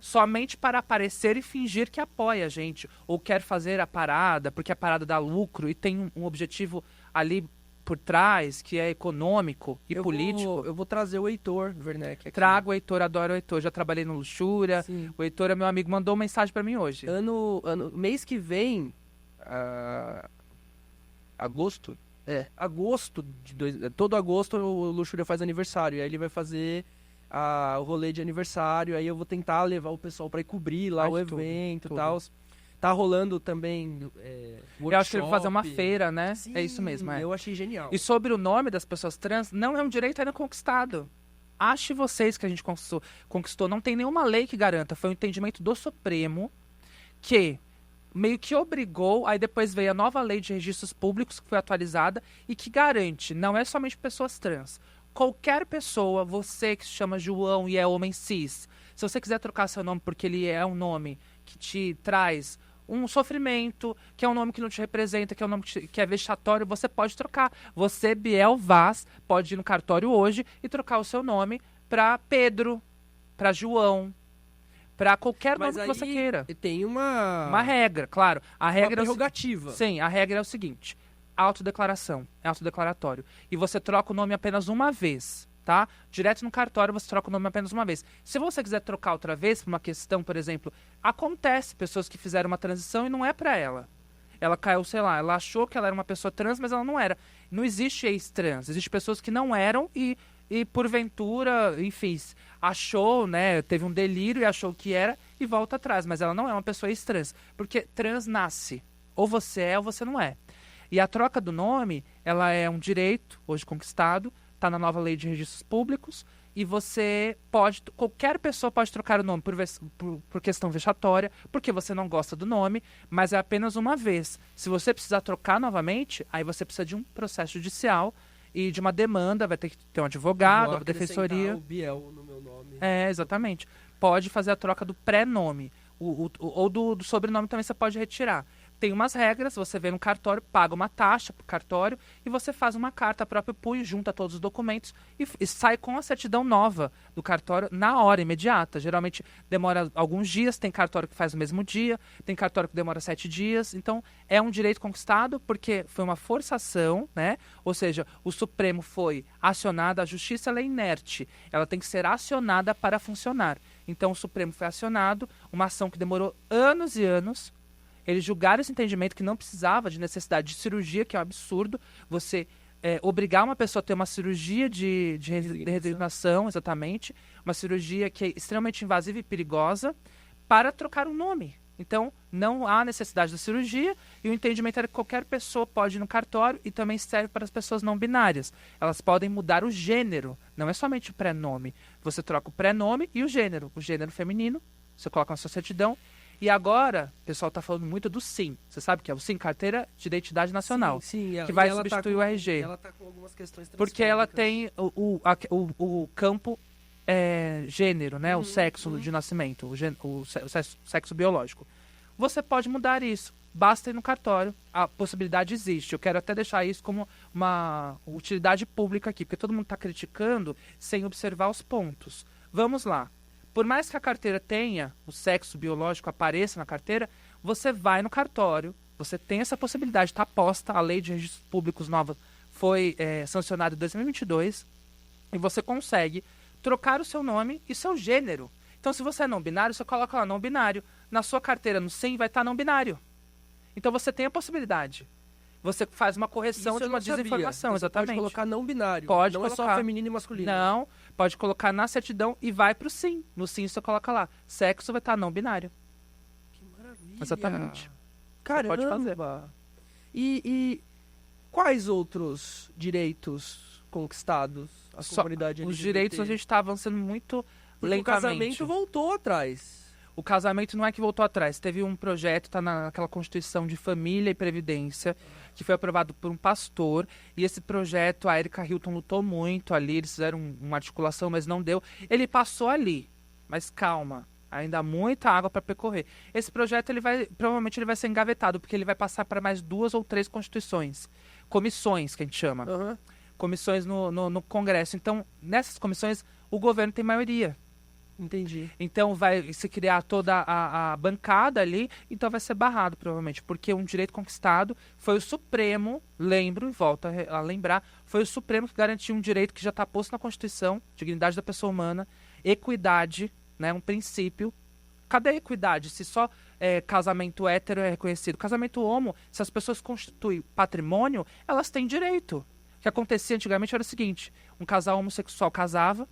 S2: Somente para aparecer e fingir que apoia a gente. Ou quer fazer a parada, porque a parada dá lucro e tem um objetivo ali por trás, que é econômico e político.
S1: Eu vou trazer o Heitor Werneck aqui.
S2: Trago o Heitor, adoro o Heitor. Já trabalhei no Luxúria. Sim. O Heitor é meu amigo, mandou uma mensagem pra mim hoje.
S1: Mês que vem, agosto, todo agosto o Luxúria faz aniversário. E aí ele vai fazer o rolê de aniversário. Aí eu vou tentar levar o pessoal pra ir cobrir lá o evento e tal. Tá rolando também workshop.
S2: Eu acho que ele vai fazer uma feira, né?
S1: Sim,
S2: é isso mesmo.
S1: Eu achei genial.
S2: E sobre o nome das pessoas trans, não é um direito ainda conquistado. Ache vocês que a gente conquistou. Não tem nenhuma lei que garanta. Foi um entendimento do Supremo que meio que obrigou, aí depois veio a nova lei de registros públicos que foi atualizada e que garante, não é somente pessoas trans. Qualquer pessoa, você que se chama João e é homem cis, se você quiser trocar seu nome porque ele é um nome que te traz um sofrimento, que é um nome que não te representa, que é um nome que é vexatório, você pode trocar. Você, Biel Vaz, pode ir no cartório hoje e trocar o seu nome para Pedro, para João, para qualquer nome que você queira.
S1: Tem uma
S2: regra, claro. A regra
S1: uma prerrogativa.
S2: Sim, a regra é o seguinte: autodeclaração, é autodeclaratório. E você troca o nome apenas uma vez. Tá? Direto no cartório você troca o nome apenas uma vez. Se você quiser trocar outra vez por uma questão, por exemplo, acontece pessoas que fizeram uma transição e não é pra ela. Ela caiu, sei lá, ela achou que ela era uma pessoa trans, mas ela não era. Não existe ex-trans, existe pessoas que não eram e porventura, enfim, achou, né, teve um delírio e achou que era e volta atrás, mas ela não é uma pessoa ex-trans, porque trans nasce, ou você é ou você não é. E a troca do nome, ela é um direito hoje conquistado, está na nova lei de registros públicos, e você pode, qualquer pessoa pode trocar o nome por questão vexatória, porque você não gosta do nome, mas é apenas uma vez. Se você precisar trocar novamente, aí você precisa de um processo judicial e de uma demanda, vai ter que ter um advogado, uma defensoria.
S1: O Biel no meu nome.
S2: Exatamente. Pode fazer a troca do pré-nome, ou do sobrenome também você pode retirar. Tem umas regras, você vem no cartório, paga uma taxa pro cartório e você faz uma carta próprio punho, junta todos os documentos e sai com a certidão nova do cartório na hora, imediata. Geralmente demora alguns dias, tem cartório que faz no mesmo dia, tem cartório que demora 7 dias. Então, é um direito conquistado porque foi uma forçação, né? Ou seja, o Supremo foi acionado, a justiça ela é inerte, ela tem que ser acionada para funcionar. Então, o Supremo foi acionado, uma ação que demorou anos e anos. Eles julgaram esse entendimento que não precisava de necessidade de cirurgia, que é um absurdo. Você obrigar uma pessoa a ter uma cirurgia de resignação, exatamente, uma cirurgia que é extremamente invasiva e perigosa, para trocar um nome. Então, não há necessidade da cirurgia e o entendimento era que qualquer pessoa pode ir no cartório e também serve para as pessoas não binárias. Elas podem mudar o gênero, não é somente o prenome. Você troca o prenome e o gênero feminino, você coloca na sua certidão. E agora, o pessoal está falando muito do SIM. Você sabe que é o SIM, Carteira de Identidade Nacional.
S1: Sim,
S2: que vai substituir o RG.
S1: Ela está com algumas questões transfóbicas.
S2: Porque ela tem o campo gênero, né? O sexo de nascimento, o sexo biológico. Você pode mudar isso. Basta ir no cartório. A possibilidade existe. Eu quero até deixar isso como uma utilidade pública aqui, porque todo mundo está criticando sem observar os pontos. Vamos lá. Por mais que a carteira tenha, o sexo biológico apareça na carteira, você vai no cartório, você tem essa possibilidade, está posta, a lei de registros públicos nova foi sancionada em 2022, e você consegue trocar o seu nome e seu gênero. Então, se você é não binário, você coloca lá não binário. Na sua carteira, no SIM, vai estar não binário. Então, você tem a possibilidade. Você faz uma correção de uma desinformação, exatamente.
S1: Pode colocar não binário.
S2: Pode
S1: não
S2: colocar.
S1: É só feminino e masculino.
S2: Não, pode colocar na certidão e vai pro SIM. No SIM você coloca lá. Sexo vai estar não binário.
S1: Que maravilha.
S2: Exatamente.
S1: Caramba.
S2: Você pode fazer.
S1: E quais outros direitos conquistados a comunidade LGBT?
S2: Os direitos a gente está avançando muito lentamente.
S1: O casamento voltou atrás.
S2: O casamento não é que voltou atrás. Teve um projeto, está naquela Constituição de Família e Previdência, que foi aprovado por um pastor. E esse projeto, a Erika Hilton lutou muito ali, eles fizeram uma articulação, mas não deu. Ele passou ali, mas calma, ainda há muita água para percorrer. Esse projeto, provavelmente ele vai ser engavetado, porque ele vai passar para mais 2 ou 3 constituições. Comissões, que a gente chama.
S1: Uhum.
S2: Comissões no Congresso. Então, nessas comissões, o governo tem maioria.
S1: Entendi.
S2: Então vai se criar toda a bancada ali, então vai ser barrado provavelmente, porque um direito conquistado foi o Supremo, lembro e volto a lembrar, foi o Supremo que garantiu um direito que já está posto na Constituição, dignidade da pessoa humana, equidade, né, um princípio. Cadê a equidade? Se só casamento hétero é reconhecido, casamento homo, se as pessoas constituem patrimônio, elas têm direito. O que acontecia antigamente era o seguinte, um casal homossexual casava,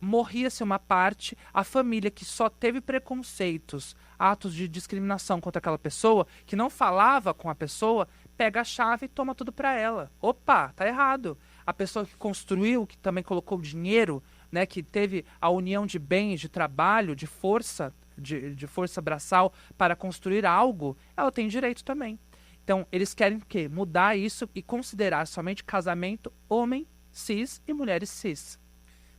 S2: morria-se uma parte, a família que só teve preconceitos, atos de discriminação contra aquela pessoa, que não falava com a pessoa, pega a chave e toma tudo para ela. Opa, tá errado. A pessoa que construiu, que também colocou dinheiro, né, que teve a união de bens, de trabalho, de força, de força braçal para construir algo, ela tem direito também. Então, eles querem o quê? Mudar isso e considerar somente casamento homem cis e mulheres cis.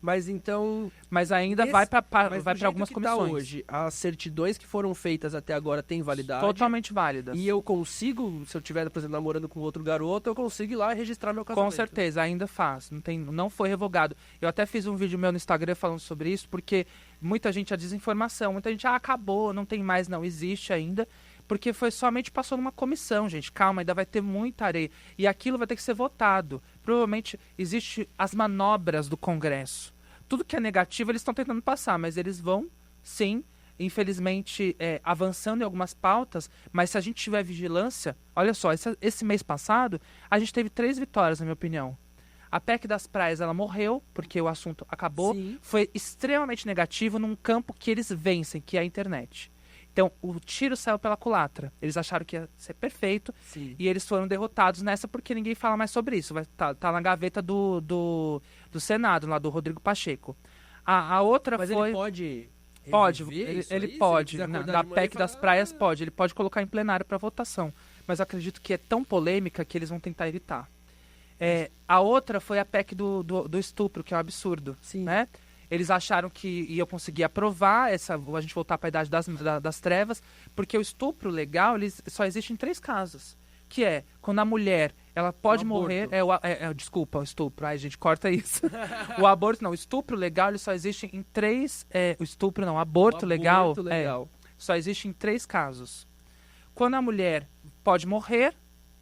S1: Mas então...
S2: Mas ainda vai para algumas comissões.
S1: Tá hoje, as certidões que foram feitas até agora têm validade?
S2: Totalmente válidas.
S1: E eu consigo, se eu estiver, por exemplo, namorando com outro garoto, eu consigo ir lá e registrar meu casamento?
S2: Com certeza, ainda faz. Não foi revogado. Eu até fiz um vídeo meu no Instagram falando sobre isso, porque muita gente, a desinformação, muita gente, acabou, não tem mais, não, existe ainda. Porque foi somente passou numa comissão, gente. Calma, ainda vai ter muita areia. E aquilo vai ter que ser votado. Provavelmente existe as manobras do Congresso. Tudo que é negativo eles estão tentando passar, mas eles vão, sim, infelizmente, avançando em algumas pautas. Mas se a gente tiver vigilância... Olha só, esse mês passado, a gente teve 3 vitórias, na minha opinião. A PEC das praias, ela morreu, porque o assunto acabou.
S1: Sim.
S2: Foi extremamente negativo num campo que eles vencem, que é a internet. Então, o tiro saiu pela culatra. Eles acharam que ia ser perfeito.
S1: Sim.
S2: E eles foram derrotados nessa porque ninguém fala mais sobre isso. Vai tá na gaveta do Senado, lá do Rodrigo Pacheco. A outra
S1: Mas
S2: foi...
S1: ele pode...
S2: Pode,
S1: reviver isso
S2: ele
S1: aí?
S2: pode.
S1: Se ele quiser acordar
S2: Na
S1: de manhã e
S2: PEC das
S1: falar,
S2: praias, pode. Ele pode colocar em plenário para votação. Mas eu acredito que é tão polêmica que eles vão tentar evitar. A outra foi a PEC do estupro, que é um absurdo.
S1: Sim.
S2: Né? Eles acharam que ia conseguir aprovar a gente voltar para a idade das trevas, porque o estupro legal só existe em 3 casos. Que é quando a mulher ela pode morrer. Desculpa, o estupro. Ai, gente, corta isso. O aborto não. O estupro legal ele só existe em 3. O aborto legal. Só existe em 3 casos. Quando a mulher pode morrer,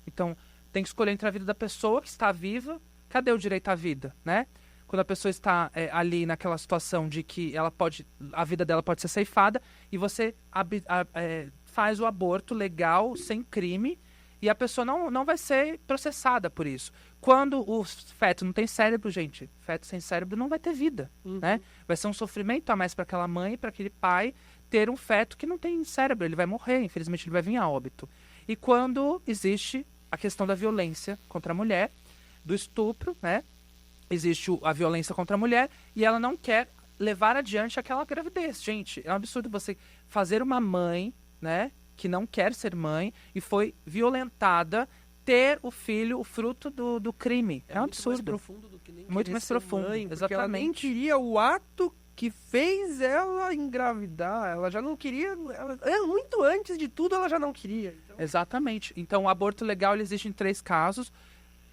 S2: então tem que escolher entre a vida da pessoa que está viva. Cadê o direito à vida, né? Quando a pessoa está ali naquela situação de que a vida dela pode ser ceifada e você faz o aborto legal, sem crime, e a pessoa não vai ser processada por isso. Quando o feto não tem cérebro, gente, feto sem cérebro não vai ter vida, né? Vai ser um sofrimento a mais para aquela mãe, para aquele pai, ter um feto que não tem cérebro, ele vai morrer, infelizmente ele vai vir a óbito. E quando existe a questão da violência contra a mulher, do estupro, né? Existe a violência contra a mulher e ela não quer levar adiante aquela gravidez. Gente, é um absurdo você fazer uma mãe, né, que não quer ser mãe e foi violentada, ter o filho, o fruto do crime. É um absurdo.
S1: Muito mais profundo do que nem
S2: muito mais profundo,
S1: mãe, porque
S2: exatamente.
S1: ela nem queria o ato que fez ela engravidar. Ela já não queria... muito antes de tudo, ela já não queria. Então...
S2: Exatamente. Então, o aborto legal ele existe em 3 casos.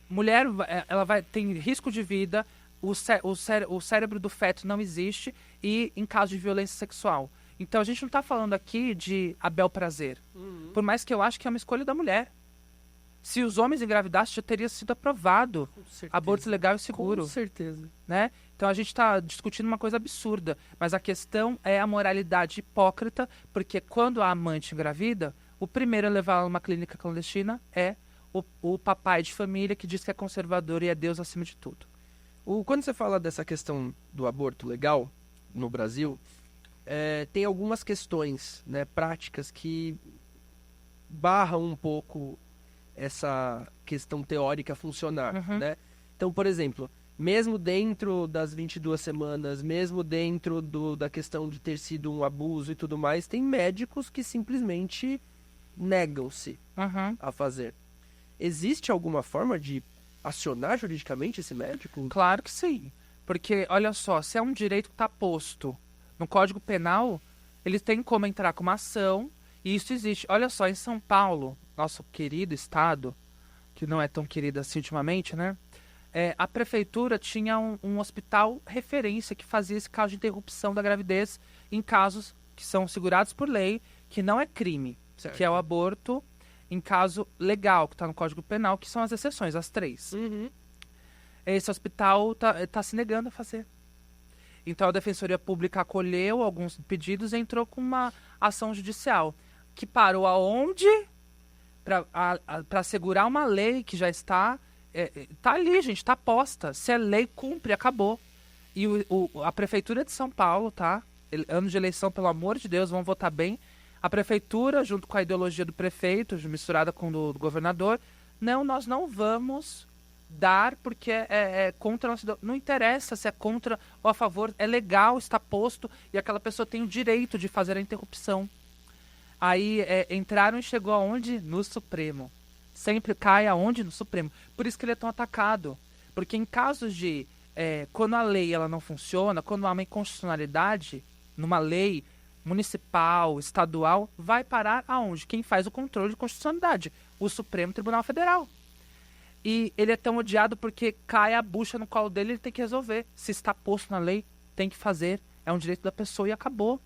S2: Mulher, ela tem risco de vida, o cérebro do feto não existe e em caso de violência sexual. Então a gente não está falando aqui de a bel prazer. Por mais que eu acho que é uma escolha da mulher. Se os homens engravidassem, já teria sido aprovado aborto legal e seguro.
S1: Com certeza.
S2: Né? Então a gente está discutindo uma coisa absurda. Mas a questão é a moralidade hipócrita, porque quando a amante engravida, o primeiro a levar ela numa clínica clandestina é o papai de família que diz que é conservador e é Deus acima de tudo.
S1: Quando você fala dessa questão do aborto legal no Brasil, tem algumas questões, né, práticas que barram um pouco essa questão teórica funcionar. Né? Então, por exemplo, mesmo dentro das 22 semanas, mesmo dentro da questão de ter sido um abuso e tudo mais, tem médicos que simplesmente negam-se
S2: Uhum.
S1: a fazer. Existe alguma forma de acionar juridicamente esse médico?
S2: Claro que sim. Porque, olha só, se é um direito que está posto no Código Penal, eles têm como entrar com uma ação, e isso existe. Olha só, em São Paulo, nosso querido estado, que não é tão querido assim ultimamente, né? A prefeitura tinha um hospital referência que fazia esse caso de interrupção da gravidez em casos que são segurados por lei, que não é crime,
S1: Certo.
S2: que é o aborto em caso legal, que está no Código Penal, que são as exceções, as 3.
S1: Uhum.
S2: Esse hospital tá se negando a fazer. Então a Defensoria Pública acolheu alguns pedidos e entrou com uma ação judicial, que parou aonde? Para assegurar uma lei que já está... tá ali, gente, está posta. Se é lei, cumpre, acabou. E a Prefeitura de São Paulo, tá? Ano de eleição, pelo amor de Deus, vamos votar bem. A Prefeitura, junto com a ideologia do prefeito, misturada com do governador, não, nós não vamos dar porque é contra a nossa... Não interessa se é contra ou a favor, é legal, está posto e aquela pessoa tem o direito de fazer a interrupção. Aí entraram e chegou aonde? No Supremo. Sempre cai aonde? No Supremo. Por isso que ele é tão atacado. Porque em casos de... quando a lei ela não funciona, quando há uma inconstitucionalidade numa lei municipal, estadual, vai parar aonde? Quem faz o controle de constitucionalidade? O Supremo Tribunal Federal. E ele é tão odiado porque cai a bucha no colo dele, ele tem que resolver. Se está posto na lei, tem que fazer. É um direito da pessoa e acabou.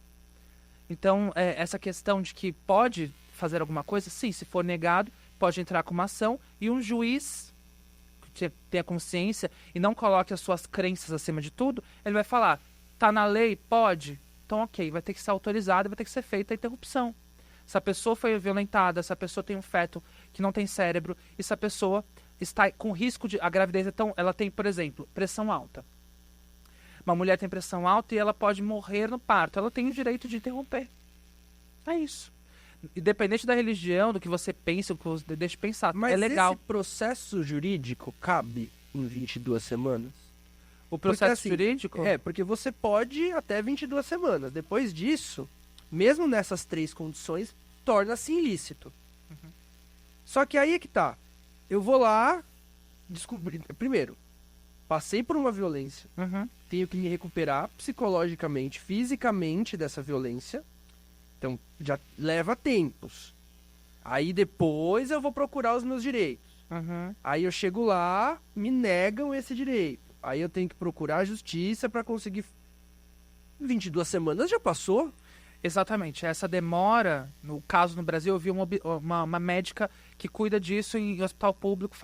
S2: Então, essa questão de que pode fazer alguma coisa, sim, se for negado, pode entrar com uma ação e um juiz que tenha consciência e não coloque as suas crenças acima de tudo, ele vai falar, tá na lei? Pode? Então, ok, vai ter que ser autorizado e vai ter que ser feita a interrupção. Se a pessoa foi violentada, se a pessoa tem um feto que não tem cérebro, e se a pessoa está com risco de... A gravidez, então, ela tem, por exemplo, pressão alta. Uma mulher tem pressão alta e ela pode morrer no parto. Ela tem o direito de interromper. É isso. Independente da religião, do que você pensa, do que você deixa de pensar.
S1: Mas
S2: é legal.
S1: esse processo jurídico cabe em 22 semanas?
S2: O processo
S1: Porque, assim,
S2: jurídico?
S1: porque você pode até 22 semanas. Depois disso, mesmo nessas 3 condições, torna-se ilícito.
S2: Uhum.
S1: Só que aí é que tá. Eu vou lá descobrir... Primeiro, passei por uma violência.
S2: Uhum.
S1: Tenho que me recuperar psicologicamente, fisicamente dessa violência. Então, já leva tempos. Aí depois eu vou procurar os meus direitos.
S2: Uhum.
S1: Aí eu chego lá, me negam esse direito. Aí eu tenho que procurar a justiça para conseguir... 22 semanas já passou?
S2: Exatamente. Essa demora, no caso no Brasil, eu vi uma médica que cuida disso em hospital público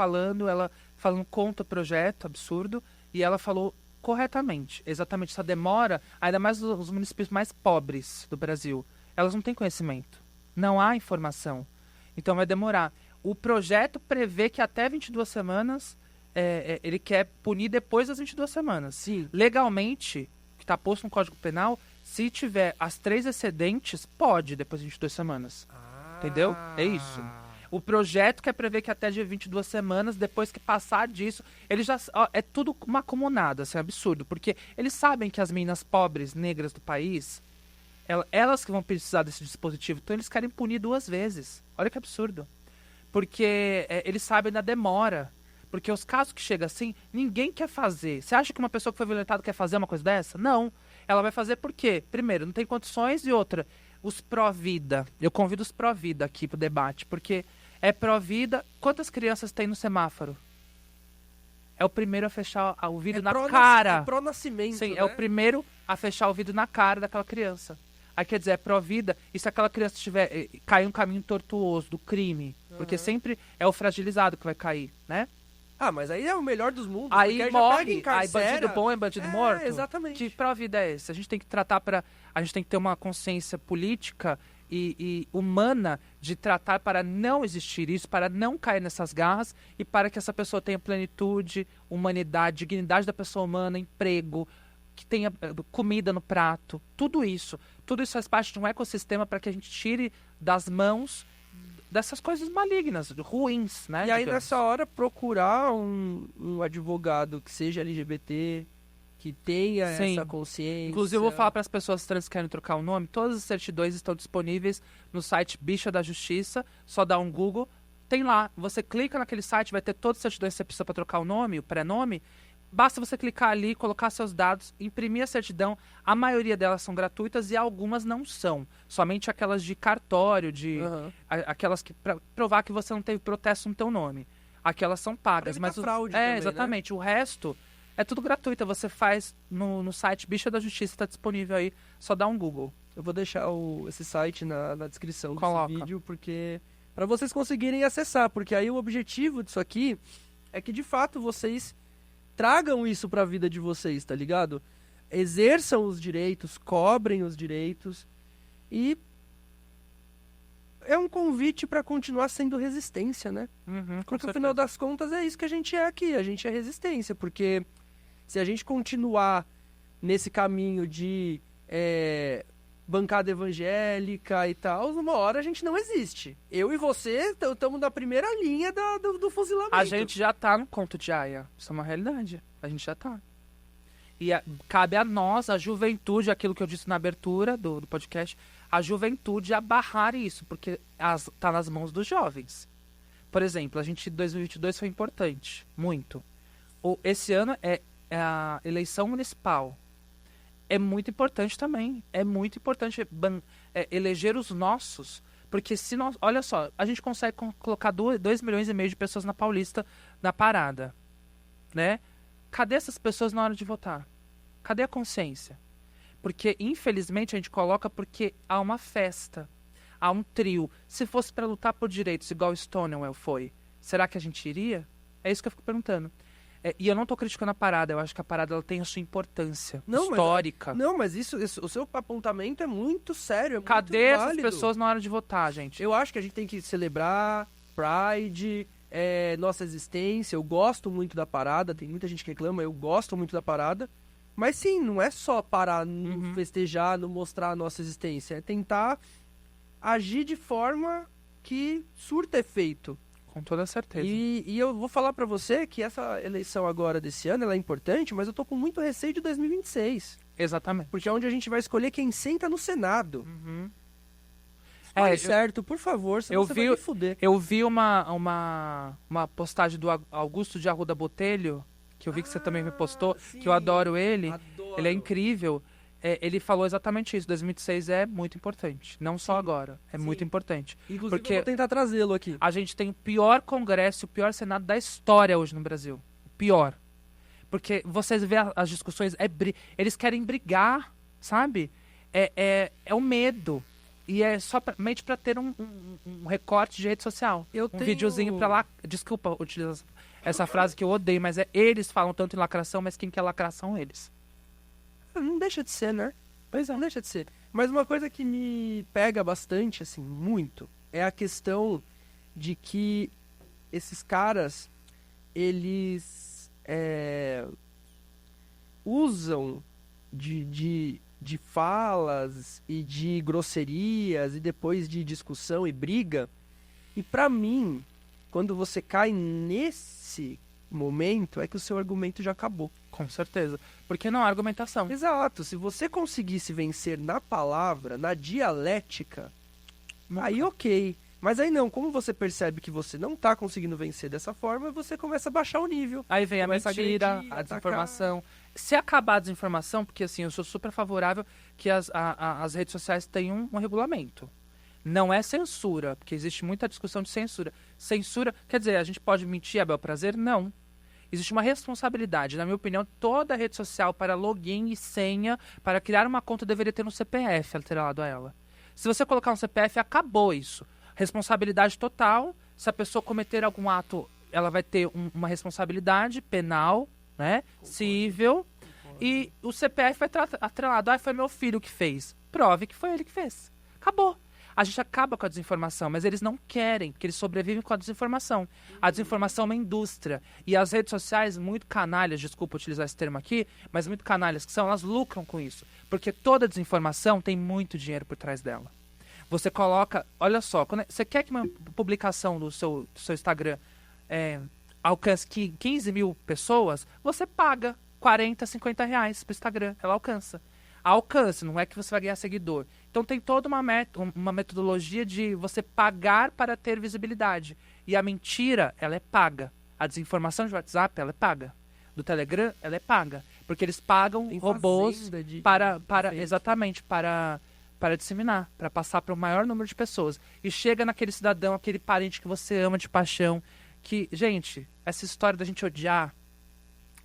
S2: ela falando contra o projeto, absurdo, e ela falou corretamente. Exatamente essa demora, ainda mais os municípios mais pobres do Brasil. Elas não têm conhecimento. Não há informação. Então vai demorar. O projeto prevê que até 22 semanas ele quer punir depois das 22 semanas.
S1: Sim.
S2: Legalmente, que está posto no Código Penal, se tiver as 3 excedentes, pode depois de 22 semanas. Entendeu? É isso. O projeto quer prever que até de 22 semanas, depois que passar disso, ele já... é tudo uma comunada, assim, é absurdo. Porque eles sabem que as meninas pobres, negras do país, elas que vão precisar desse dispositivo. Então eles querem punir 2 vezes. Olha que absurdo. Porque eles sabem da demora. Porque os casos que chegam assim, ninguém quer fazer. Você acha que uma pessoa que foi violentada quer fazer uma coisa dessa? Não. Ela vai fazer por quê? Primeiro, não tem condições, e outra, os pró-vida. Eu convido os pró-vida aqui pro debate, porque é pró-vida. Quantas crianças tem no semáforo? É o primeiro a fechar o vidro na cara.
S1: É pró-nascimento,
S2: Sim,
S1: né?
S2: é o primeiro a fechar o vidro na cara daquela criança. Aí quer dizer, é pró-vida, e se aquela criança tiver cair um caminho tortuoso do crime, porque sempre é o fragilizado que vai cair, né?
S1: Ah, mas aí é o melhor dos mundos.
S2: Aí
S1: porque
S2: morre,
S1: já pega, encarcera.
S2: aí bandido bom é bandido morto.
S1: Exatamente.
S2: Que pró-vida é esse? A gente tem que tratar a gente tem que ter uma consciência política e humana de tratar para não existir isso, para não cair nessas garras e para que essa pessoa tenha plenitude, humanidade, dignidade da pessoa humana, emprego, que tenha comida no prato, tudo isso faz parte de um ecossistema para que a gente tire das mãos dessas coisas malignas, ruins, né?
S1: E aí,
S2: digamos.
S1: nessa hora, procurar um advogado que seja LGBT, que tenha
S2: Sim.
S1: essa consciência.
S2: Inclusive, eu vou falar para as pessoas trans que querem trocar o nome, todas as certidões estão disponíveis no site Bicha da Justiça, só dá um Google, tem lá, você clica naquele site, vai ter todas as certidões que você precisa para trocar o nome, o pré-nome, basta você clicar ali, colocar seus dados, imprimir a certidão, a maioria delas são gratuitas e algumas não são, somente aquelas de cartório, aquelas que para provar que você não teve protesto no teu nome, aquelas são pagas. Mas
S1: fraude também,
S2: exatamente, né? O resto é tudo gratuito, você faz no site Bicha da Justiça, está disponível aí, só dá um Google.
S1: Eu vou deixar esse site na descrição
S2: Coloca.
S1: desse vídeo, porque para vocês conseguirem acessar, porque aí o objetivo disso aqui é que de fato vocês tragam isso para a vida de vocês, tá ligado? Exerçam os direitos, cobrem os direitos e é um convite para continuar sendo resistência, né? Porque no final das contas é isso que a gente é aqui, a gente é resistência, porque se a gente continuar nesse caminho de bancada evangélica e tal, uma hora a gente não existe. Eu e você estamos na primeira linha do fuzilamento.
S2: A gente já tá no conto de Aia. Isso é uma realidade. A gente já tá. E cabe a nós, a juventude, aquilo que eu disse na abertura do podcast, a juventude abarrar isso, porque tá nas mãos dos jovens. Por exemplo, a gente de 2022 foi importante, muito. Esse ano é a eleição municipal. É muito importante também. É muito importante eleger os nossos. Porque se nós... Olha só, a gente consegue colocar 2,5 milhões de pessoas na Paulista, na parada. Né? Cadê essas pessoas na hora de votar? Cadê a consciência? Porque, infelizmente, a gente coloca porque há uma festa. Há um trio. Se fosse para lutar por direitos, igual Stonewall foi, será que a gente iria? É isso que eu fico perguntando. E eu não tô criticando a parada, eu acho que a parada ela tem a sua importância histórica.
S1: Mas isso, o seu apontamento é muito sério,
S2: Cadê
S1: muito válido.
S2: essas pessoas na hora de votar, gente?
S1: Eu acho que a gente tem que celebrar Pride, nossa existência. Eu gosto muito da parada, tem muita gente que reclama, eu gosto muito da parada. Mas sim, não é só parar, festejar, não mostrar a nossa existência. É tentar agir de forma que surta efeito.
S2: Com toda certeza.
S1: E eu vou falar pra você que essa eleição agora desse ano ela é importante, mas eu tô com muito receio de 2026.
S2: Exatamente.
S1: Porque é onde a gente vai escolher quem senta no Senado. Certo, por favor, senão você vai me fuder.
S2: Eu vi uma postagem do Augusto de Arruda Botelho, que eu vi que você também me postou,
S1: sim,
S2: que eu adoro ele.
S1: Adoro.
S2: Ele é incrível. Ele falou exatamente isso. 2026 é muito importante. Não só agora. É muito importante.
S1: Inclusive,
S2: porque
S1: eu vou tentar trazê-lo aqui.
S2: A gente tem o pior Congresso, o pior Senado da história hoje no Brasil. O pior. Porque vocês vê as discussões, eles querem brigar, sabe? É o medo. E é somente para ter um recorte de rede social. Videozinho para lá. Desculpa utilizar essa frase que eu odeio, mas eles falam tanto em lacração, mas quem quer lacração eles.
S1: Não deixa de ser, né?
S2: Pois é.
S1: Não deixa de ser. Mas uma coisa que me pega bastante, assim, muito, é a questão de que esses caras, eles usam de falas e de grosserias e depois de discussão e briga. E pra mim, quando você cai nesse momento, é que o seu argumento já acabou.
S2: Com certeza. Porque não há argumentação.
S1: Exato. Se você conseguisse vencer na palavra, na dialética, aí ok. Mas aí não, como você percebe que você não tá conseguindo vencer dessa forma, você começa a baixar o nível.
S2: Aí vem a mentira, a desinformação. Se acabar a desinformação, porque assim, eu sou super favorável que as redes sociais tenham um regulamento. Não é censura, porque existe muita discussão de censura. Censura, quer dizer, a gente pode mentir a bel prazer? Não. Existe uma responsabilidade. Na minha opinião, toda rede social para login e senha, para criar uma conta, deveria ter um CPF atrelado a ela. Se você colocar um CPF, acabou isso. Responsabilidade total. Se a pessoa cometer algum ato, ela vai ter uma responsabilidade penal, né? Civil. E o CPF vai estar atrelado. Foi meu filho que fez. Prove que foi ele que fez. Acabou. A gente acaba com a desinformação, mas eles não querem, porque eles sobrevivem com a desinformação. A desinformação é uma indústria. E as redes sociais, muito canalhas, desculpa utilizar esse termo aqui, mas muito canalhas que são, elas lucram com isso. Porque toda desinformação tem muito dinheiro por trás dela. Você coloca, olha só, você quer que uma publicação do seu Instagram alcance 15 mil pessoas, você paga 40, 50 reais pro Instagram, ela alcança. Alcance, não é que você vai ganhar seguidor. Então tem toda uma metodologia de você pagar para ter visibilidade. E a mentira, ela é paga. A desinformação de WhatsApp, ela é paga. Do Telegram, ela é paga. Porque eles pagam robôs exatamente, para disseminar, para passar para o maior número de pessoas. E chega naquele cidadão, aquele parente que você ama de paixão, que, gente, essa história da gente odiar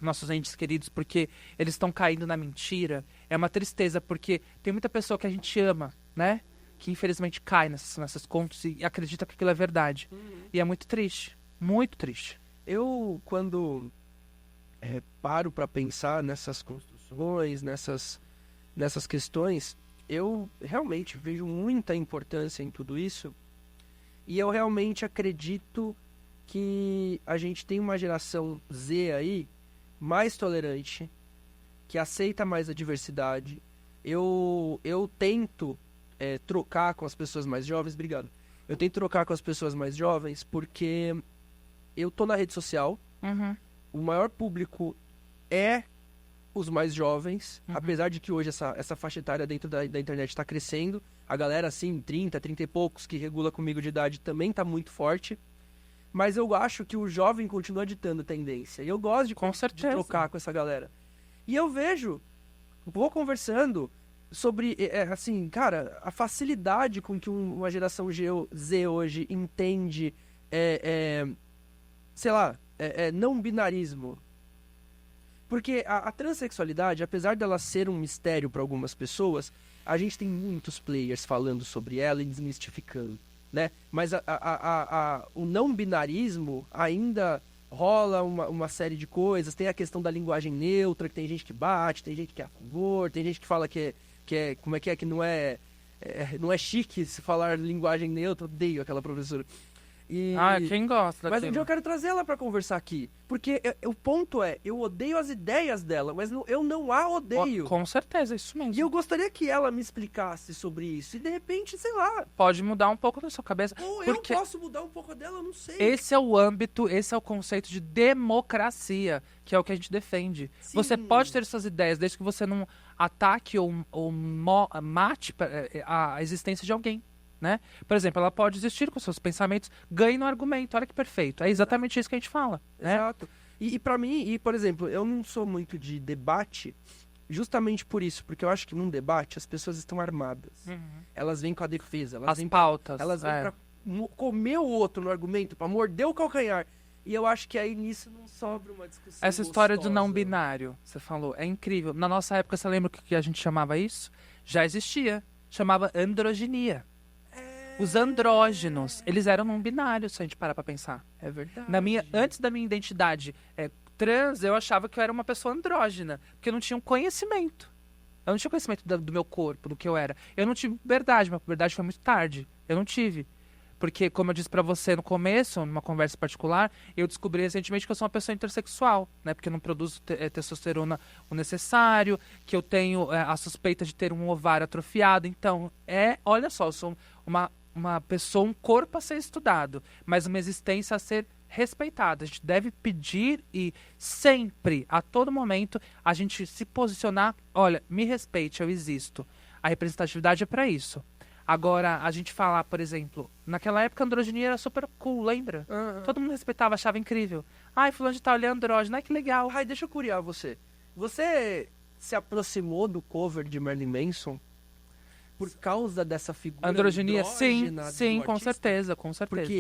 S2: nossos entes queridos porque eles estão caindo na mentira é uma tristeza, porque tem muita pessoa que a gente ama, né? Que infelizmente cai nessas contas e acredita que aquilo é verdade. E é muito triste, muito triste.
S1: Eu, quando paro para pensar nessas construções, nessas questões, eu realmente vejo muita importância em tudo isso. E eu realmente acredito que a gente tem uma geração Z aí mais tolerante, que aceita mais a diversidade. Eu tento trocar com as pessoas mais jovens, obrigado. Eu tento trocar com as pessoas mais jovens porque eu tô na rede social, o maior público é os mais jovens, apesar de que hoje essa faixa etária dentro da internet está crescendo. A galera, assim, 30 e poucos, que regula comigo de idade, também tá muito forte. Mas eu acho que o jovem continua ditando tendência. E eu gosto de trocar com essa galera. E eu vou conversando sobre, assim, cara, a facilidade com que uma geração Z hoje entende, sei lá, não binarismo. Porque a transexualidade, apesar dela ser um mistério para algumas pessoas, a gente tem muitos players falando sobre ela e desmistificando. Né? Mas o não binarismo ainda rola uma série de coisas. Tem a questão da linguagem neutra, que tem gente que bate, tem gente que é a favor, tem gente que fala que como é que não é chique se falar linguagem neutra. Odeio aquela professora.
S2: Quem gosta?
S1: Mas um dia eu quero trazer ela pra conversar aqui. Porque o ponto eu odeio as ideias dela, mas eu não a odeio.
S2: Com certeza, isso mesmo.
S1: E eu gostaria que ela me explicasse sobre isso. E de repente, sei lá.
S2: Pode mudar um pouco da sua cabeça.
S1: Ou eu posso mudar um pouco dela, eu não sei.
S2: Esse é o âmbito, esse é o conceito de democracia, que é o que a gente defende. Sim. Você pode ter suas ideias, desde que você não ataque ou mate a existência de alguém. Né? Por exemplo, ela pode existir com seus pensamentos, ganhe no argumento, olha que perfeito. É exatamente isso que a gente fala. Né?
S1: Exato. E pra mim, por exemplo, eu não sou muito de debate justamente por isso, porque eu acho que num debate as pessoas estão armadas. Elas vêm com a defesa, elas vêm
S2: pautas.
S1: Elas vêm pra comer o outro no argumento, pra morder o calcanhar. E eu acho que aí nisso não sobra uma discussão
S2: Essa história do não binário, você falou, é incrível. Na nossa época, você lembra o que a gente chamava isso? Já existia. Chamava androginia. Os andrógenos, eles eram não binários, se a gente parar pra pensar.
S1: É verdade.
S2: Antes da minha identidade trans, eu achava que eu era uma pessoa andrógena, porque eu não tinha um conhecimento. Eu não tinha conhecimento do meu corpo, do que eu era. Eu não tive puberdade, minha puberdade foi muito tarde. Eu não tive. Porque, como eu disse pra você no começo, numa conversa particular, eu descobri recentemente que eu sou uma pessoa intersexual, né? Porque eu não produzo testosterona o necessário, que eu tenho a suspeita de ter um ovário atrofiado. Então, olha só, eu sou uma pessoa, um corpo a ser estudado, mas uma existência a ser respeitada. A gente deve pedir e sempre, a todo momento, a gente se posicionar, olha, me respeite, eu existo. A representatividade é para isso. Agora, a gente falar, por exemplo, naquela época a androginia era super cool, lembra? Todo mundo respeitava, achava incrível. Ai, fulano de tal, ele é andrógeno, ai que legal.
S1: Ai, deixa eu curiar você. Você se aproximou do cover de Marilyn Manson por causa dessa figura
S2: androginia? Sim, com
S1: artista?
S2: certeza.
S1: Porque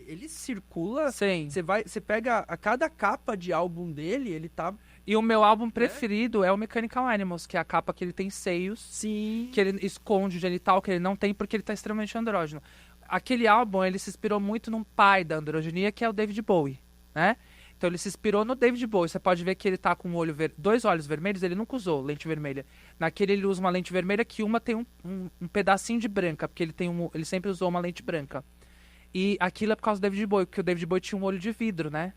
S1: ele circula.
S2: Sim.
S1: Você pega a cada capa de álbum dele, ele tá.
S2: E o meu álbum preferido é o Mechanical Animals, que é a capa que ele tem seios.
S1: Sim.
S2: Que ele esconde o genital, que ele não tem, porque ele tá extremamente andrógeno. Aquele álbum, ele se inspirou muito num pai da androginia, que é o David Bowie, né? Então ele se inspirou no David Bowie. Você pode ver que ele tá com dois olhos vermelhos, ele nunca usou lente vermelha. Naquele ele usa uma lente vermelha que uma tem um pedacinho de branca, porque ele sempre usou uma lente branca. E aquilo é por causa do David Bowie, porque o David Bowie tinha um olho de vidro, né?